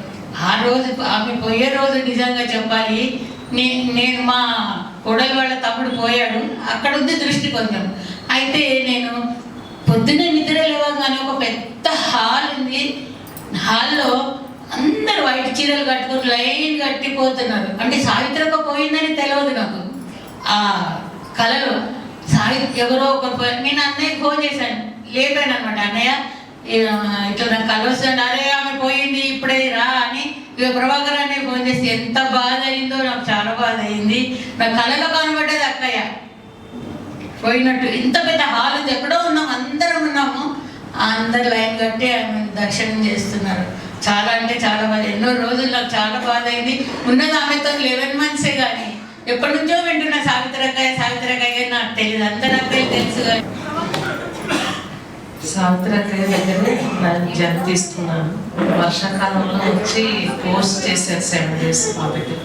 ఆ రోజు ఆమె పోయే రోజు నిజంగా చెప్పాలి, నేను మా కొడలు వాళ్ళ తమ్ముడు పోయాడు, అక్కడ ఉంది దృష్టి కొంచెం. అయితే నేను పొద్దున్నే నిద్ర లేవగానే ఒక పెద్ద హాల్ ఉంది. హాల్లో అందరు వైట్ చీరలు కట్టుకుని లైన్ కట్టిపోతున్నారు. అంటే సావిత్రక్క పోయిందని తెలియదు నాకు. ఆ కళలో ఎవరో ఒకరు. నేను అన్నయ్య ఫోన్ చేశాను, లేపాను అనమాట. అన్నయ్య ఇట్లా నాకు కళ వస్తుంది, అరే ఆమె పోయింది ఇప్పుడే రా అని. ఇక ప్రభాకర్ అన్నయ్య ఫోన్ చేసి ఎంత బాధ అయిందో నాకు, చాలా బాధ అయింది. నాకు కళలో కనబడ్డది అక్కయ్య పోయినట్టు. ఇంత పెద్ద హాల్ ఉంది, ఎక్కడో ఉన్నాం, అందరం ఉన్నాము. అందరు లైన్ కట్టి ఆమె దర్శనం చేస్తున్నారు. చాలా అంటే చాలా బాధ. ఎన్నో రోజులు నాకు చాలా బాధ అయింది. ఉన్నది ఆమెతో 11 మంత్సే కానీ ఎప్పటి నుంచో వింటున్నా సావిత్రకాయ నాకు తెలియదు. అందరూ అక్కయ్య తెలుసు. కానీ సావిత్రకాయ దగ్గర నేను జన్మ తీసుకున్నాను. వర్షాకాలంలో వచ్చి కోర్స్ చేశారు 7 days మా దగ్గర.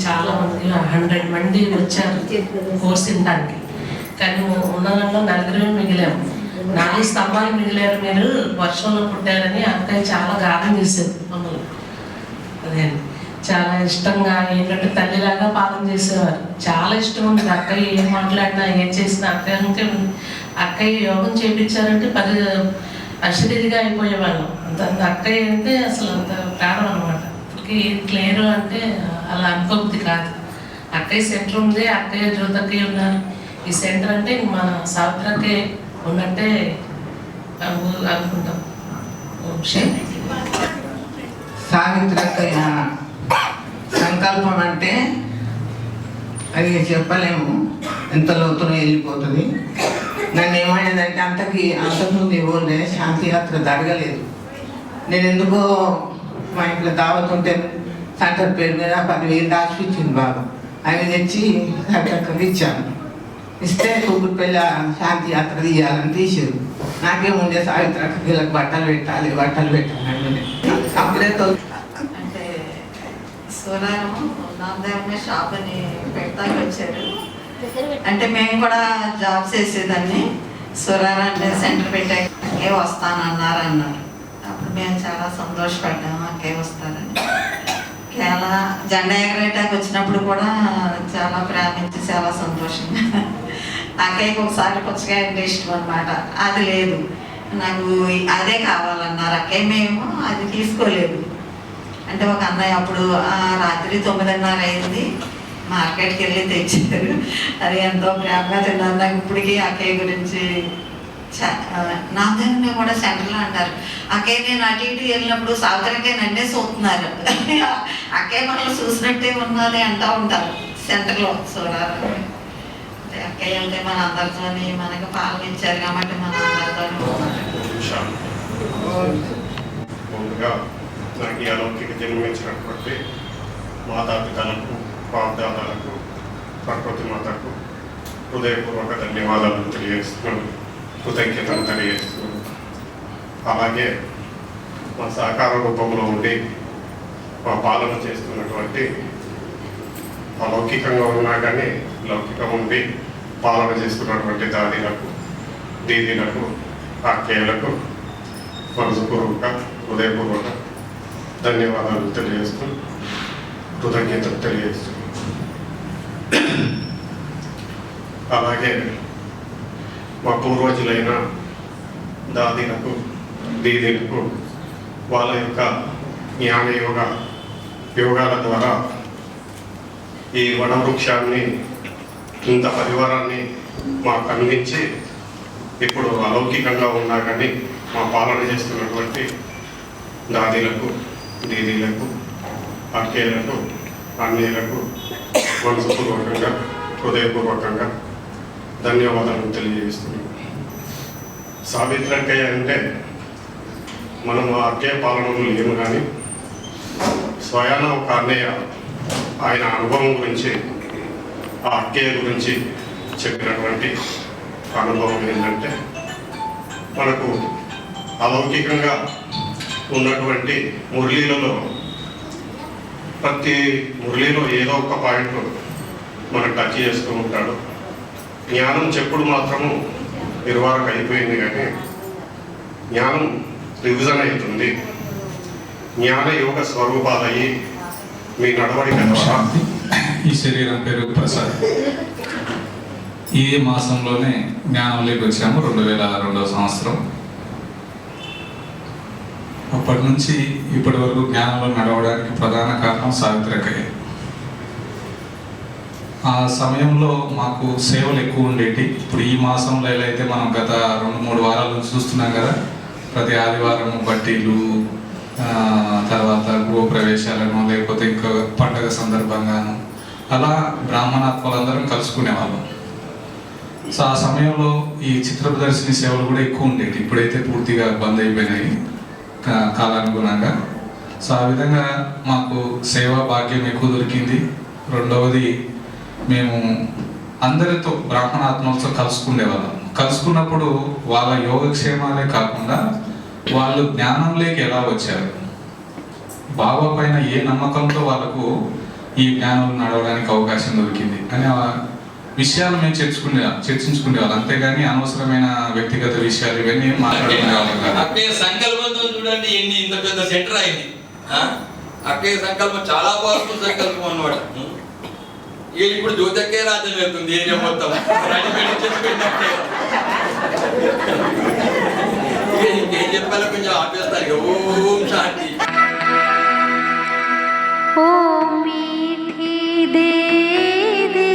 చాలా మంది 100 మంది వచ్చారు కోర్స్ వినడానికి. కానీ ఉన్నదంలో 4 మిగిలాము. 4 స్తంభాలు మిగిలారు, మీరు వర్షంలో పుట్టారని అక్కయ్య చాలా గానం చేసేది మమ్మల్ని. అదే చాలా ఇష్టంగా ఏంటంటే తల్లిలాగా పాలన చేసేవారు. చాలా ఇష్టం ఉంది అక్కయ్య. ఏం మాట్లాడినా ఏం చేసినా అక్కయ్య యోగం చేయించారంటే 10 అశరీరిగా అయిపోయేవాళ్ళం. అంత అక్కయ్య అంటే అసలు అంత ప్రాణం అనమాట. ఇప్పటికీ క్లియర్ అంటే అలా అనుకోబుద్ధి కాదు. అక్కయ్య సెంటర్ ఉంది, అక్కయ్య జ్యోతక్కయ్య ఉన్నారు. ఈ సెంటర్ అంటే మన సావిత్రకే ఉన్నట్టే అనుకుంటాం. సావిత్రక్కయ్య సంకల్పం అంటే అది చెప్పలేము, ఎంత లోతున వెళ్ళిపోతుంది. నన్ను ఏమైనదంటే అంతకుముందు ఇవ్వలే శాంతి యాత్ర జరగలేదు. నేను ఎందుకో మా ఇంట్లో దావత్ ఉంటే సెంటర్ పేరు మీద 10,000 దాచిపించింది బాబు. అవి తెచ్చి సావిత్రక్కకి ఇచ్చాను. ఇస్తే కూకుడుపల్లి శాంతి యాత్ర తీయాలని తీసారు. నాకేముండే సావిత్రక్కకి వీళ్ళకి బట్టలు పెట్టాలి అని అప్పుడే అంటే సోలారం నామదేవనే షాప్ అని పెడతాకి వచ్చారు. అంటే మేము కూడా జాబ్ చేసేదాన్ని. సోలారం అంటే సెంటర్ పెట్టాకే వస్తానన్నారు. అప్పుడు మేము చాలా సంతోషపడ్డాము, అక్కే వస్తారని. చాలా జెండా ఎగరేటాకి వచ్చినప్పుడు కూడా చాలా ప్రేమించి చాలా సంతోషంగా అక్కయ్యకి ఒకసారి పుచ్చకాయ అంటే ఇష్టం అనమాట. అది లేదు, నాకు అదే కావాలన్నారు. అక్కయ్య మేము అది తీసుకోలేదు. అంటే ఒక అన్నయ్య అప్పుడు రాత్రి 9:30 అయింది, మార్కెట్కి వెళ్ళి తెచ్చారు. అది ఎంతో ప్రేమగా తిన్నాను. నాకు ఇప్పటికీ అక్కయ్య గురించి నా దగ్గర కూడా సెంటర్లో అంటారు, అక్కయ్య నేను అటు ఇటు వెళ్ళినప్పుడు సావిత్రకే నన్నే చూస్తున్నారు, అక్కయ్య మనల్ని చూసినట్టే ఉన్నది అంటూ ఉంటారు సెంటర్లో. సోలారం అంటే అక్కయ్య అంటే మన అందరితోని మనకు పాలన ఇచ్చారు కాబట్టి మన అందరితోని ముందుగా నాకు ఈ అలౌకిక జన్మించినటువంటి మాతాపితలకు, వాగ్దాతాలకు, ప్రకృతి మాతకు హృదయపూర్వక ధన్యవాదాలు తెలియజేస్తున్నాను, కృతజ్ఞతలు తెలియజేస్తున్నాను. అలాగే మా సహకార రూపంలో ఉండి మా పాలన చేస్తున్నటువంటి అలౌకికంగా ఉన్నా కానీ లౌకికం ఉండి పాలన చేస్తున్నటువంటి దాదీలకు, దీదీలకు, అక్కయ్యలకు మనసుపూర్వక హృదయపూర్వక ధన్యవాదాలు తెలియజేస్తూ కృతజ్ఞతలు తెలియజేస్తూ అలాగే మా పూర్వజులైన దాదీలకు, దీదీలకు వాళ్ళ యొక్క జ్ఞాన యోగాల ద్వారా ఈ వనవృక్షాన్ని, ఇంత పరివారాన్ని మాకు అందించి ఇప్పుడు అలౌకికంగా ఉన్నా కానీ మా పాలన చేస్తున్నటువంటి దాదీలకు, దీదీలకు, అక్కయ్యలకు, అన్నయ్యలకు మనసుపూర్వకంగా హృదయపూర్వకంగా ధన్యవాదాలు తెలియజేస్తున్నాను. సావిత్రక్కయ్య అంటే మనం ఆ అక్కయ్య పాలనలు లేము కానీ స్వయాన ఒక అన్నయ్య ఆయన అనుభవం గురించి, ఆ అక్కయ్య గురించి చెప్పినటువంటి అనుభవం ఏంటంటే, మనకు అలౌకికంగా ఉన్నటువంటి మురళీలలో ప్రతి మురళీలో ఏదో ఒక పాయింట్ మనకు టచ్ చేస్తూ ఉంటాడు. జ్ఞానం చెప్పుడు మాత్రము నిర్వాహక అయిపోయింది కానీ జ్ఞానం రివిజన్ అవుతుంది. జ్ఞాన యోగ స్వరూపాలయ్యి మీ నడవడిక ద్వారా. ఈ శరీరం పేరు ప్రసాద్. ఈ మాసంలోనే జ్ఞానంలోకి వచ్చాము, 2002వ సంవత్సరం. అప్పటి నుంచి ఇప్పటి వరకు జ్ఞానంలో నడవడానికి ప్రధాన కారణం సావిత్రక్కయ్య. ఆ సమయంలో మాకు సేవలు ఎక్కువ ఉండేవి. ఇప్పుడు ఈ మాసంలో ఎలా అయితే మనం గత 2-3 వారాల నుంచి చూస్తున్నాం కదా, ప్రతి ఆదివారం బట్టీలు, తర్వాత గృహప్రవేశాలను, లేకపోతే ఇంకా పండగ సందర్భంగాను అలా బ్రాహ్మణాత్మలందరం కలుసుకునేవాళ్ళం. సో ఆ సమయంలో ఈ చిత్ర ప్రదర్శిని సేవలు కూడా ఎక్కువ ఉండేవి. ఇప్పుడైతే పూర్తిగా బంద్ అయిపోయినాయి కాలానుగుణంగా. సో ఆ విధంగా మాకు సేవా భాగ్యం ఎక్కువ దొరికింది. రెండవది, మేము అందరితో బ్రాహ్మణాత్మలతో కలుసుకున్నప్పుడు వాళ్ళ యోగక్షేమాలే కాకుండా వాళ్ళు జ్ఞానంలోకి ఎలా వచ్చారు, బాబా పైన ఏ నమ్మకంతో వాళ్ళకు ఈ జ్ఞానం నడవడానికి అవకాశం దొరికింది అనే విషయాలు మేము చర్చించుకునేవాళ్ళం. అంతేగాని అనవసరమైన వ్యక్తిగత విషయాలు ఇవన్నీ మాట్లాడుకునేవాళ్ళం కాదు. అక్కయ్య సంకల్పంతో చూడండి ఎన్ని ఇంత పెద్ద సెంటర్ అయింది. అక్కయ్య సంకల్పం చాలా పవర్ఫుల్ సంకల్పం అన్నమాట. ఇప్పుడు జ్యోతక్కే రాజ్యం వెళ్తుంది ఏరియా మొత్తం. ఇంకేం చెప్పాలో కొంచెం ఆపేస్తారు. ఓం శాంతి. ओ मीठी दे दे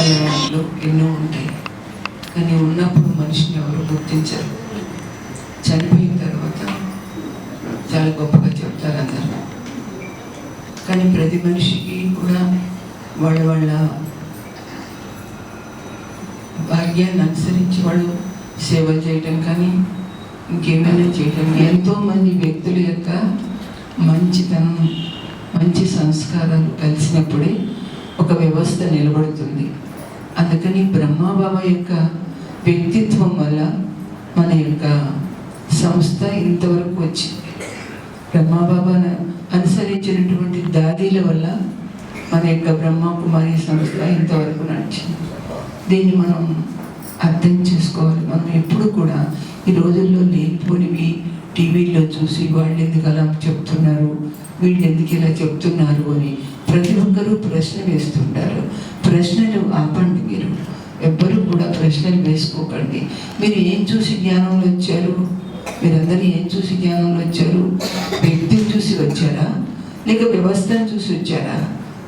అలవాట్లు ఎన్నో ఉంటాయి. కానీ ఉన్నప్పుడు మనిషిని ఎవరు గుర్తించరు. చనిపోయిన తర్వాత చాలా గొప్పగా చెప్తారు అందరూ. కానీ ప్రతి మనిషికి కూడా వాళ్ళ భాగ్యాన్ని అనుసరించి వాళ్ళు సేవలు చేయటం కానీ ఇంకేమైనా చేయటం. ఎంతోమంది వ్యక్తుల యొక్క మంచితనం, మంచి సంస్కారాలు కలిసినప్పుడే ఒక వ్యవస్థ నిలబడుతుంది. అందుకని బ్రహ్మబాబా యొక్క వ్యక్తిత్వం వల్ల మన యొక్క సంస్థ ఇంతవరకు వచ్చింది. బ్రహ్మబాబాను అనుసరించినటువంటి దాదీల వల్ల మన యొక్క బ్రహ్మకుమారి సంస్థ ఇంతవరకు నడిచింది. దీన్ని మనం అర్థం చేసుకోవాలి. మనం ఎప్పుడు కూడా ఈ రోజుల్లో లేనిపోనివి టీవీల్లో చూసి వాళ్ళు ఎందుకు అలా చెప్తున్నారు, వీళ్ళు ఎందుకు ఇలా చెప్తున్నారు అని ప్రతి ఒక్కరూ ప్రశ్న వేస్తుంటారు. ప్రశ్నలు ఆపండి. మీరు ఎవ్వరూ కూడా ప్రశ్నలు వేసుకోకండి. మీరు ఏం చూసి జ్ఞానంలో వచ్చారు? మీరందరూ ఏం చూసి జ్ఞానంలో వచ్చారు? వ్యక్తిని చూసి వచ్చారా, లేక వ్యవస్థను చూసి వచ్చారా?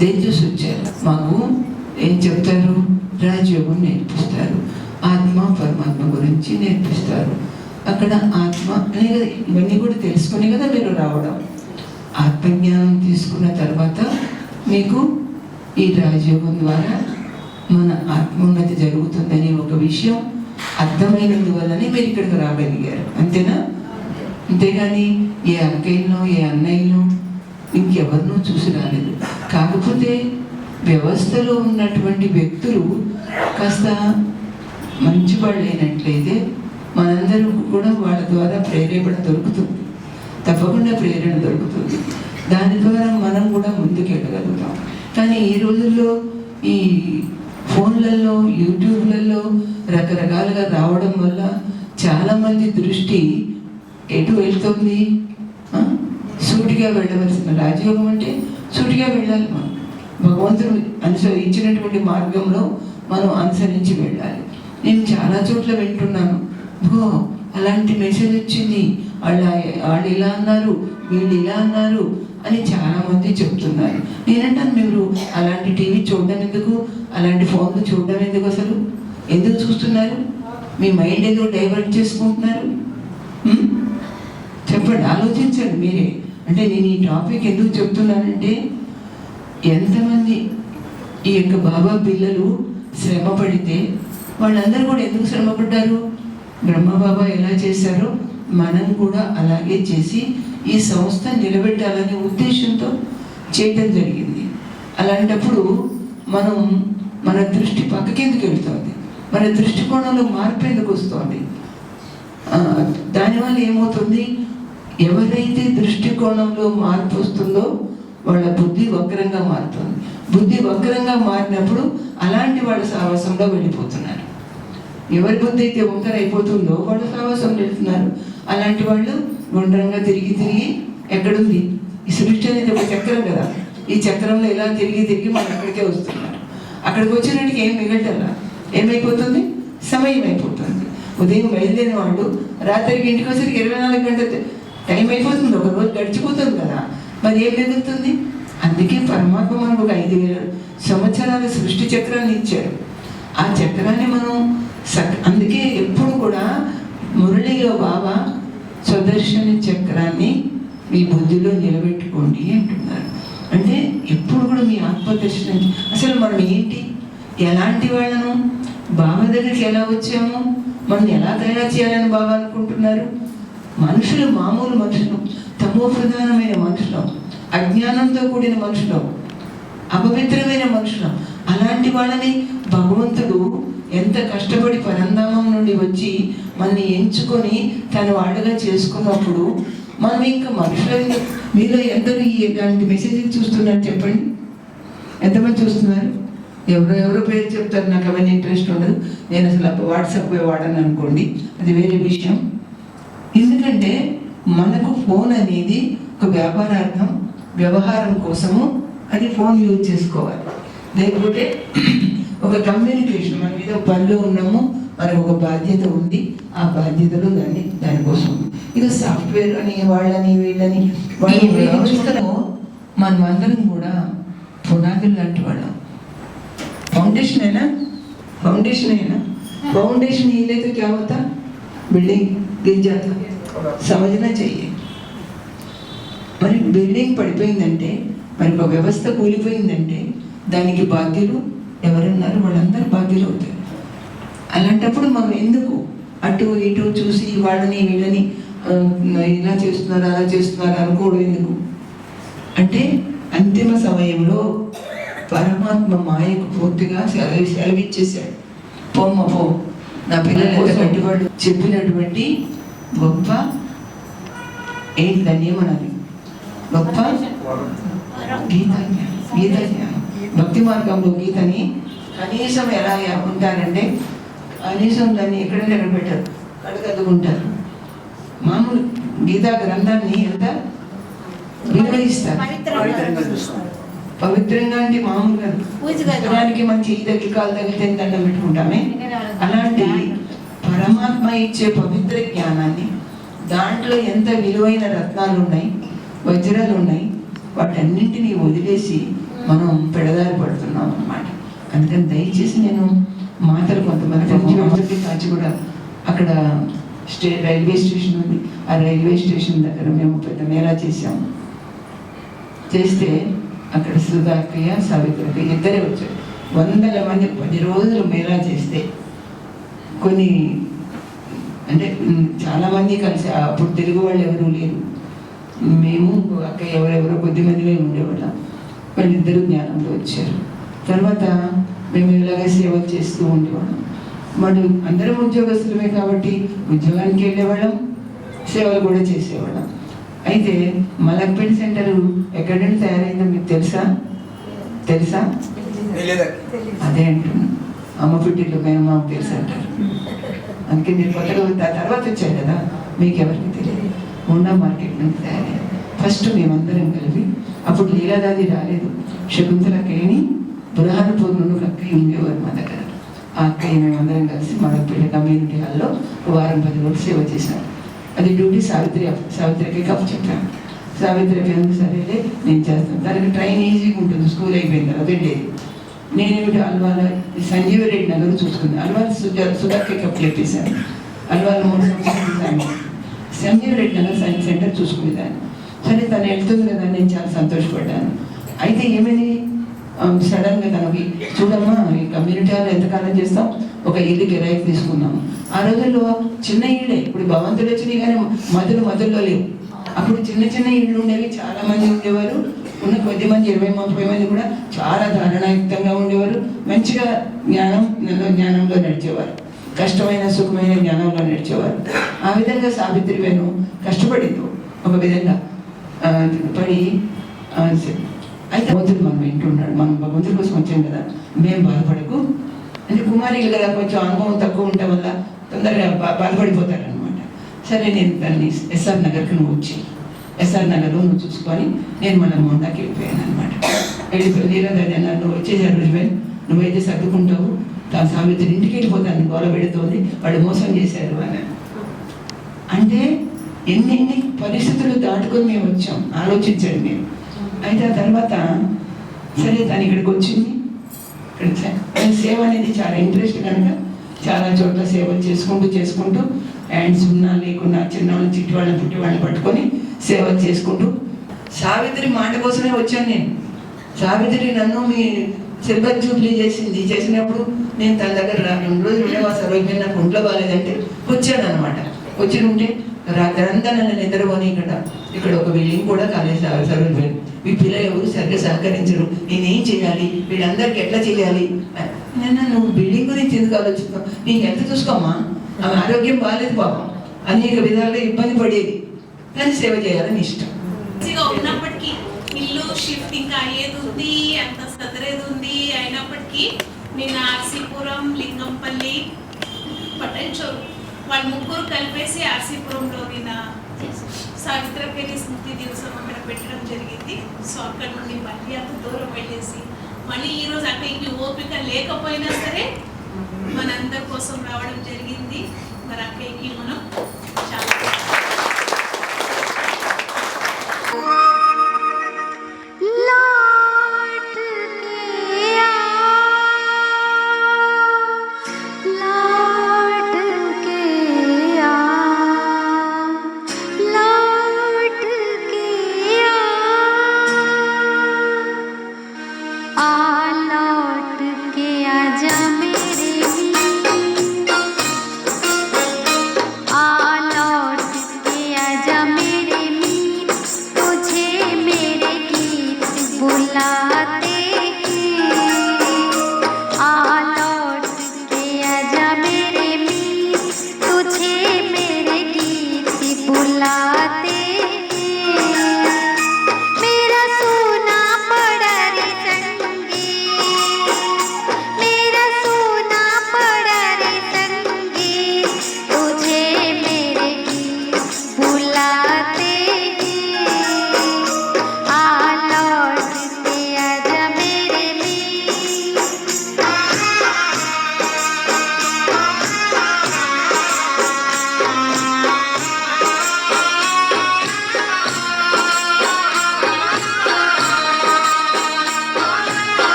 దేని చూసి వచ్చారు? మాకు ఏం చెప్తారు? రాజయోగం నేర్పిస్తారు, ఆత్మ పరమాత్మ గురించి నేర్పిస్తారు. అక్కడ ఆత్మ అనే కదా, ఇవన్నీ కూడా తెలుసుకునే కదా మీరు రావడం. ఆత్మజ్ఞానం తీసుకున్న తర్వాత మీకు ఈ రాజయోగం ద్వారా మన ఆత్మోన్నతి జరుగుతుందనే ఒక విషయం అర్థమైనందువల్లనే మీరు ఇక్కడికి రాగలిగారు. అంతేనా? అంతేగాని ఏ అక్కయ్యనో ఏ అన్నయ్యనో ఇంకెవరినో చూసి రాలేదు. కాకపోతే వ్యవస్థలో ఉన్నటువంటి వ్యక్తులు కాస్త మంచి వాళ్ళు అయినట్లయితే మనందరూ కూడా వాళ్ళ ద్వారా ప్రేరేపణ దొరుకుతుంది. తప్పకుండా ప్రేరణ దొరుకుతుంది. దాని ద్వారా మనం కూడా ముందుకెళ్ళగలుగుతాం. కానీ ఈ రోజుల్లో ఈ ఫోన్లలో, యూట్యూబ్లలో రకరకాలుగా రావడం వల్ల చాలామంది దృష్టి ఎటు వెళ్తుంది? సూటిగా వెళ్ళవలసిన రాజయోగం అంటే సూటిగా వెళ్ళాలి. మనం భగవంతుడు అనుసరించినటువంటి మార్గంలో మనం అనుసరించి వెళ్ళాలి. నేను చాలా చోట్ల వింటున్నాను, అలాంటి మెసేజ్ వచ్చింది, వాళ్ళు ఇలా అన్నారు, వీళ్ళు ఇలా అన్నారు అని చాలామంది చెప్తున్నారు. నేనంటాను, మీరు అలాంటి టీవీ చూడడం ఎందుకు, అలాంటి ఫోన్లు చూడడం ఎందుకు, అసలు ఎందుకు చూస్తున్నారు? మీ మైండ్ ఎందుకు డైవర్ట్ చేసుకుంటున్నారు? చెప్పండి, ఆలోచించండి మీరే. అంటే నేను ఈ టాపిక్ ఎందుకు చెప్తున్నానంటే, ఎంతమంది ఈ యొక్క బాబా పిల్లలు శ్రమ పడితే వాళ్ళందరూ కూడా ఎందుకు శ్రమపడ్డారు? బ్రహ్మబాబా ఎలా చేశారో మనం కూడా అలాగే చేసి ఈ సంస్థ నిలబెట్టాలనే ఉద్దేశంతో చేయటం జరిగింది. అలాంటప్పుడు మన దృష్టి పక్కకెందుకు వెళ్తుంది? మన దృష్టికోణంలో మార్పు ఎందుకు వస్తుంది? దానివల్ల ఏమవుతుంది? ఎవరైతే దృష్టికోణంలో మార్పు వస్తుందో వాళ్ళ బుద్ధి వక్రంగా మారుతుంది. బుద్ధి వక్రంగా మారినప్పుడు అలాంటి వాళ్ళ సాహసంలో వెళ్ళిపోతున్నారు. ఎవరి బుద్ధి అయితే వంకర అయిపోతుందో వాళ్ళ సాహసం వెళ్తున్నారు. అలాంటి వాళ్ళు గుండ్రంగా తిరిగి ఎక్కడుంది? ఈ సృష్టి అనేది ఒక చక్రం కదా, ఈ చక్రంలో ఇలా తిరిగి మనం అక్కడికే వస్తున్నారు. అక్కడికి వచ్చినట్టుగా ఏం మిగలటల్లా ఏమైపోతుంది? సమయం అయిపోతుంది. ఉదయం బయలుదేరిన వాళ్ళు రాత్రికి ఇంటికి వచ్చేసరికి 24 గంటలు టైం అయిపోతుంది, ఒక రోజు గడిచిపోతుంది కదా, మరి ఏం మిగులుతుంది? అందుకే పరమాత్మ మనకు ఒక 5000 సంవత్సరాల సృష్టి చక్రాన్ని ఇచ్చారు. ఆ చక్రాన్ని మనం అందుకే ఎప్పుడు కూడా మురళిలో బాబా స్వదర్శన చక్రాన్ని మీ బుద్ధిలో నిలబెట్టుకోండి అంటున్నారు. అంటే ఎప్పుడు కూడా మీ ఆత్మదర్శనం, అసలు మనం ఏంటి, ఎలాంటి వాళ్ళను, బాబా దగ్గరికి ఎలా వచ్చాము, మనం ఎలా తయారు చేయాలని బాబా అనుకుంటున్నారు? మనుషులు మామూలు మనుషులు, తమో ప్రధానమైన మనుషులు, అజ్ఞానంతో కూడిన మనుషులు, అపవిత్రమైన మనుషులు. అలాంటి వాళ్ళని భగవంతుడు ఎంత కష్టపడి పరంధామం నుండి వచ్చి మనని ఎంచుకొని తన వాళ్ళగా చేసుకున్నప్పుడు మనం ఇంకా మనుషులు. మీలో ఎందరూ ఇలాంటి మెసేజ్లు చూస్తున్నారు చెప్పండి? ఎంతమంది చూస్తున్నారు? ఎవరో పేరు చెప్తారు, నాకు అవన్నీ ఇంట్రెస్ట్ ఉండదు, నేను అసలు వాట్సాప్ వాడను అనుకోండి, అది వేరే విషయం. ఎందుకంటే మనకు ఫోన్ అనేది ఒక వ్యాపారార్థం, వ్యవహారం కోసము అది ఫోన్ యూజ్ చేసుకోవాలి. లేకపోతే ఒక కమ్యూనికేషన్, మనం ఏదో పనిలో ఉన్నాము, మనకు ఒక బాధ్యత ఉంది, ఆ బాధ్యతలో దానికోసం ఇక సాఫ్ట్వేర్ అని వాళ్ళని వీళ్ళని వాళ్ళని వ్యవస్థలో మనమందరం కూడా పునాదులు లాంటి వాళ్ళం. फाउंडेशन है ना, फाउंडेशन है ना, फाउंडेशन हिले तो क्या होता, बिल्डिंग गिर जाता, समझना चाहिए. మరి బిల్డింగ్ పడిపోయిందంటే, మరి ఒక వ్యవస్థ కూలిపోయిందంటే దానికి బాధ్యులు ఎవరున్నారు, వాళ్ళందరూ బాధ్యులు అవుతారు. అలాంటప్పుడు మనం ఎందుకు అటు ఇటు చూసి వాళ్ళని వీళ్ళని ఇలా చేస్తున్నారు అలా చేస్తున్నారు అనుకోవడం ఎందుకు అంటే, అంతిమ సమయంలో పరమాత్మ మాయకు పూర్తిగా సెలవిచ్చేశాడు. పొమ్మ పో, నా పిల్లలు కట్టుబడి చెప్పినటువంటి గొప్ప ఏంటి దాన్ని ఏమనాలి, గొప్ప గీత జ్ఞానం. భక్తి మార్గంలో గీతని కనీసం ఎలా ఉంటారంటే, కనీసం దాన్ని ఎక్కడైనా ఎక్కడ పెట్టారు, కడుగద్దుకుంటారు. మామూలు గీతా గ్రంథాన్ని ఎంత విలువయిస్తారు, పవిత్రంగా అంటే మామూలుగా పుస్తకానికి మంచి ఈ దగ్గర కాలు తగిలితే దండం పెట్టుకుంటామే, అలాంటి పరమాత్మ ఇచ్చే పవిత్ర జ్ఞానాన్ని, దాంట్లో ఎంత విలువైన రత్నాలు ఉన్నాయి, వజ్రాలు ఉన్నాయి, వాటన్నింటినీ వదిలేసి మనం పెడదారి పడుతున్నాం అన్నమాట. అందుకని దయచేసి నేను మాటలు కొంతమంది కాచి కూడా అక్కడ రైల్వే స్టేషన్ ఉంది, ఆ రైల్వే స్టేషన్ దగ్గర మేము పెద్ద మేళా చేసాము. చేస్తే అక్కడ సుధాకయ్య సావిత్రయ్య ఇద్దరే వచ్చారు. 100 మంది 10 రోజులు మేళా చేస్తే కొన్ని అంటే చాలామంది కలిసి, అప్పుడు తెలుగు వాళ్ళు ఎవరూ లేరు, మేము అక్క ఎవరెవరో కొద్దిమందిమే ఉండేవాళ్ళం. వాళ్ళిద్దరూ జ్ఞానంలో వచ్చారు. తర్వాత మేము ఇలాగే సేవలు చేస్తూ ఉండేవాళ్ళం. మరి అందరం ఉద్యోగస్తులమే కాబట్టి ఉద్యోగానికి వెళ్ళేవాళ్ళం, సేవలు కూడా చేసేవాళ్ళం. అయితే మలక్పేట సెంటర్ ఎక్కడి నుండి తయారైందో మీకు తెలుసా? అదే అంటున్నాను, అమ్మపుట్టిలో మేము మాకు తెలుసు అంటారు. అందుకే మీరు కొత్తగా తర్వాత వచ్చారు కదా, మీకు ఎవరికి తెలియదు. హోండా మార్కెట్ నుండి తయారయ్యారు. ఫస్ట్ మేమందరం కలిపి, అప్పుడు లీలాదాది రాలేదు, శకుంతలకేని బురహానపూర్ణను అక్కయ్య ఉండేవారు మా దగ్గర. ఆ అక్కయ్య మేమందరం కలిసి మలక్పేట కమ్యూనిటీ హాల్లో వారం 10 రోజులు సేవ చేశాం. అది డ్యూటీ సావిత్రికి కప్పు చెప్పాను. సావిత్రికి ఎందుకు సరేలే నేను చేస్తాను, దానికి ట్రైన్ ఈజీగా ఉంటుంది, స్కూల్ అయిపోయిన తర్వాత వెళ్ళేది. నేనేమిటి అల్వాల సంజీవరెడ్డి నగర్ చూసుకున్నాను, అల్వాల సుధాకి కప్పు చెప్పేశాను. అల్వాల 3 సంవత్సరాలు సంజీవరెడ్డి నగర్ సైన్స్ సెంటర్ చూసుకునేదాన్ని. సరే తను వెళ్తుంది కదా, నేను చాలా సంతోషపడ్డాను. అయితే ఏమైంది, సడన్గా తనకి చూడమ్మా ఈ కమ్యూనిటీ హాల్లో ఎంతకాలం చేస్తాం, ఒక ఇల్లు కిరాయికి తీసుకున్నాము. ఆ రోజుల్లో చిన్న ఇళ్ళే, ఇప్పుడు భవంతులు వచ్చినాయి కానీ మధుల్లో లేవు. అప్పుడు చిన్న చిన్న ఇళ్ళు ఉండేవి, చాలా మంది ఉండేవారు. ఉన్న కొద్ది మంది 20-30 మంది కూడా చాలా ధారణాయుక్తంగా ఉండేవారు. మంచిగా జ్ఞానంలో నడిచేవారు, కష్టమైన సుఖమైన జ్ఞానంలో నడిచేవారు. ఆ విధంగా సావిత్రి వేణు కష్టపడింది ఒక విధంగా పడి. అయితే భగవంతుడు మనం వింటున్నాడు, మనం భగవంతుడి కోసం వచ్చాం కదా, మేము బాధపడకు అంటే కుమారిలు కదా, కొంచెం అనుభవం తక్కువ ఉండటం వల్ల తొందరగా బాధపడిపోతారు అనమాట. సరే నేను దాన్ని ఎస్ఆర్ నగర్కి నువ్వు వచ్చి, ఎస్ఆర్ నగర్లో నువ్వు చూసుకొని నేను మన మోండాకి వెళ్ళిపోయాను అనమాట. వెళ్ళిపోయి నీరదాది అన్నారు, నువ్వు వచ్చేసారు రోజువేన్, నువ్వైతే సర్దుకుంటావు, తన సావిత్రి ఇంటికి వెళ్ళిపోతాను గోల పెడుతోంది, వాళ్ళు మోసం చేశారు అని. అంటే ఎన్ని పరిస్థితులు దాటుకొని మేము వచ్చాం, ఆలోచించండి మేము. అయితే ఆ తర్వాత సరే తను ఇక్కడికి వచ్చింది. ఇక్కడ సేవ అనేది చాలా ఇంట్రెస్ట్ కనుక చాలా చోట్ల సేవలు చేసుకుంటూ హ్యాండ్స్ ఉన్నా లేకున్నా చిన్నవాళ్ళని చిట్టివాళ్ళని పుట్టివాళ్ళని పట్టుకొని సేవలు చేసుకుంటూ, సావిత్రి మాట కోసమే వచ్చాను నేను. సావిత్రి నన్ను మీ సిల్వర్ జూబ్లీ చేసినప్పుడు నేను తన దగ్గర 2 రోజులు ఉండేవాస రోజు నాకు ఒంట్లో బాగాలేదంటే వచ్చాను అనమాట. వచ్చి ఉంటే రాత్రంతా నన్ను నిద్రపోని ఇక్కడ ఒక బిల్డింగ్ కూడా కాలేదు సరోజ్ బెన్. మీ పిల్లలు ఎవరు సరిగ్గా సహకరించరు, నేనేం చేయాలి, వీళ్ళందరికీ ఎట్లా చేయాలి. నువ్వు బిల్డింగ్ గురించి ఎందుకు ఆలోచిస్తున్నావు, నీ హెల్త్ చూసుకోమ్మా, ఆమె ఆరోగ్యం బాగాలేదు పాపం, అనేక విధాలుగా ఇబ్బంది పడేది, కానీ సేవ చేయాలని ఇష్టం. ఉన్నప్పటికీ ఇల్లు షిఫ్టింగ్ అయ్యేది ఉంది, అంత సదరేది ఉంది. అయినప్పటికీ నేను ఆర్సీపురం, లింగంపల్లి, పటంచోరు వాళ్ళు 3 కలిపేసి ఆర్సీపురంలో నేను సావిత్రకేణి స్మృతి దివసం అక్కడ పెట్టడం జరిగింది. సో అక్కడ నుండి మళ్ళీ అంత దూరం వెళ్ళేసి మళ్ళీ ఈరోజు అక్కడికి ఓపిక లేకపోయినా సరే మనందరి కోసం రావడం జరిగింది. మరి అక్కడికి మనం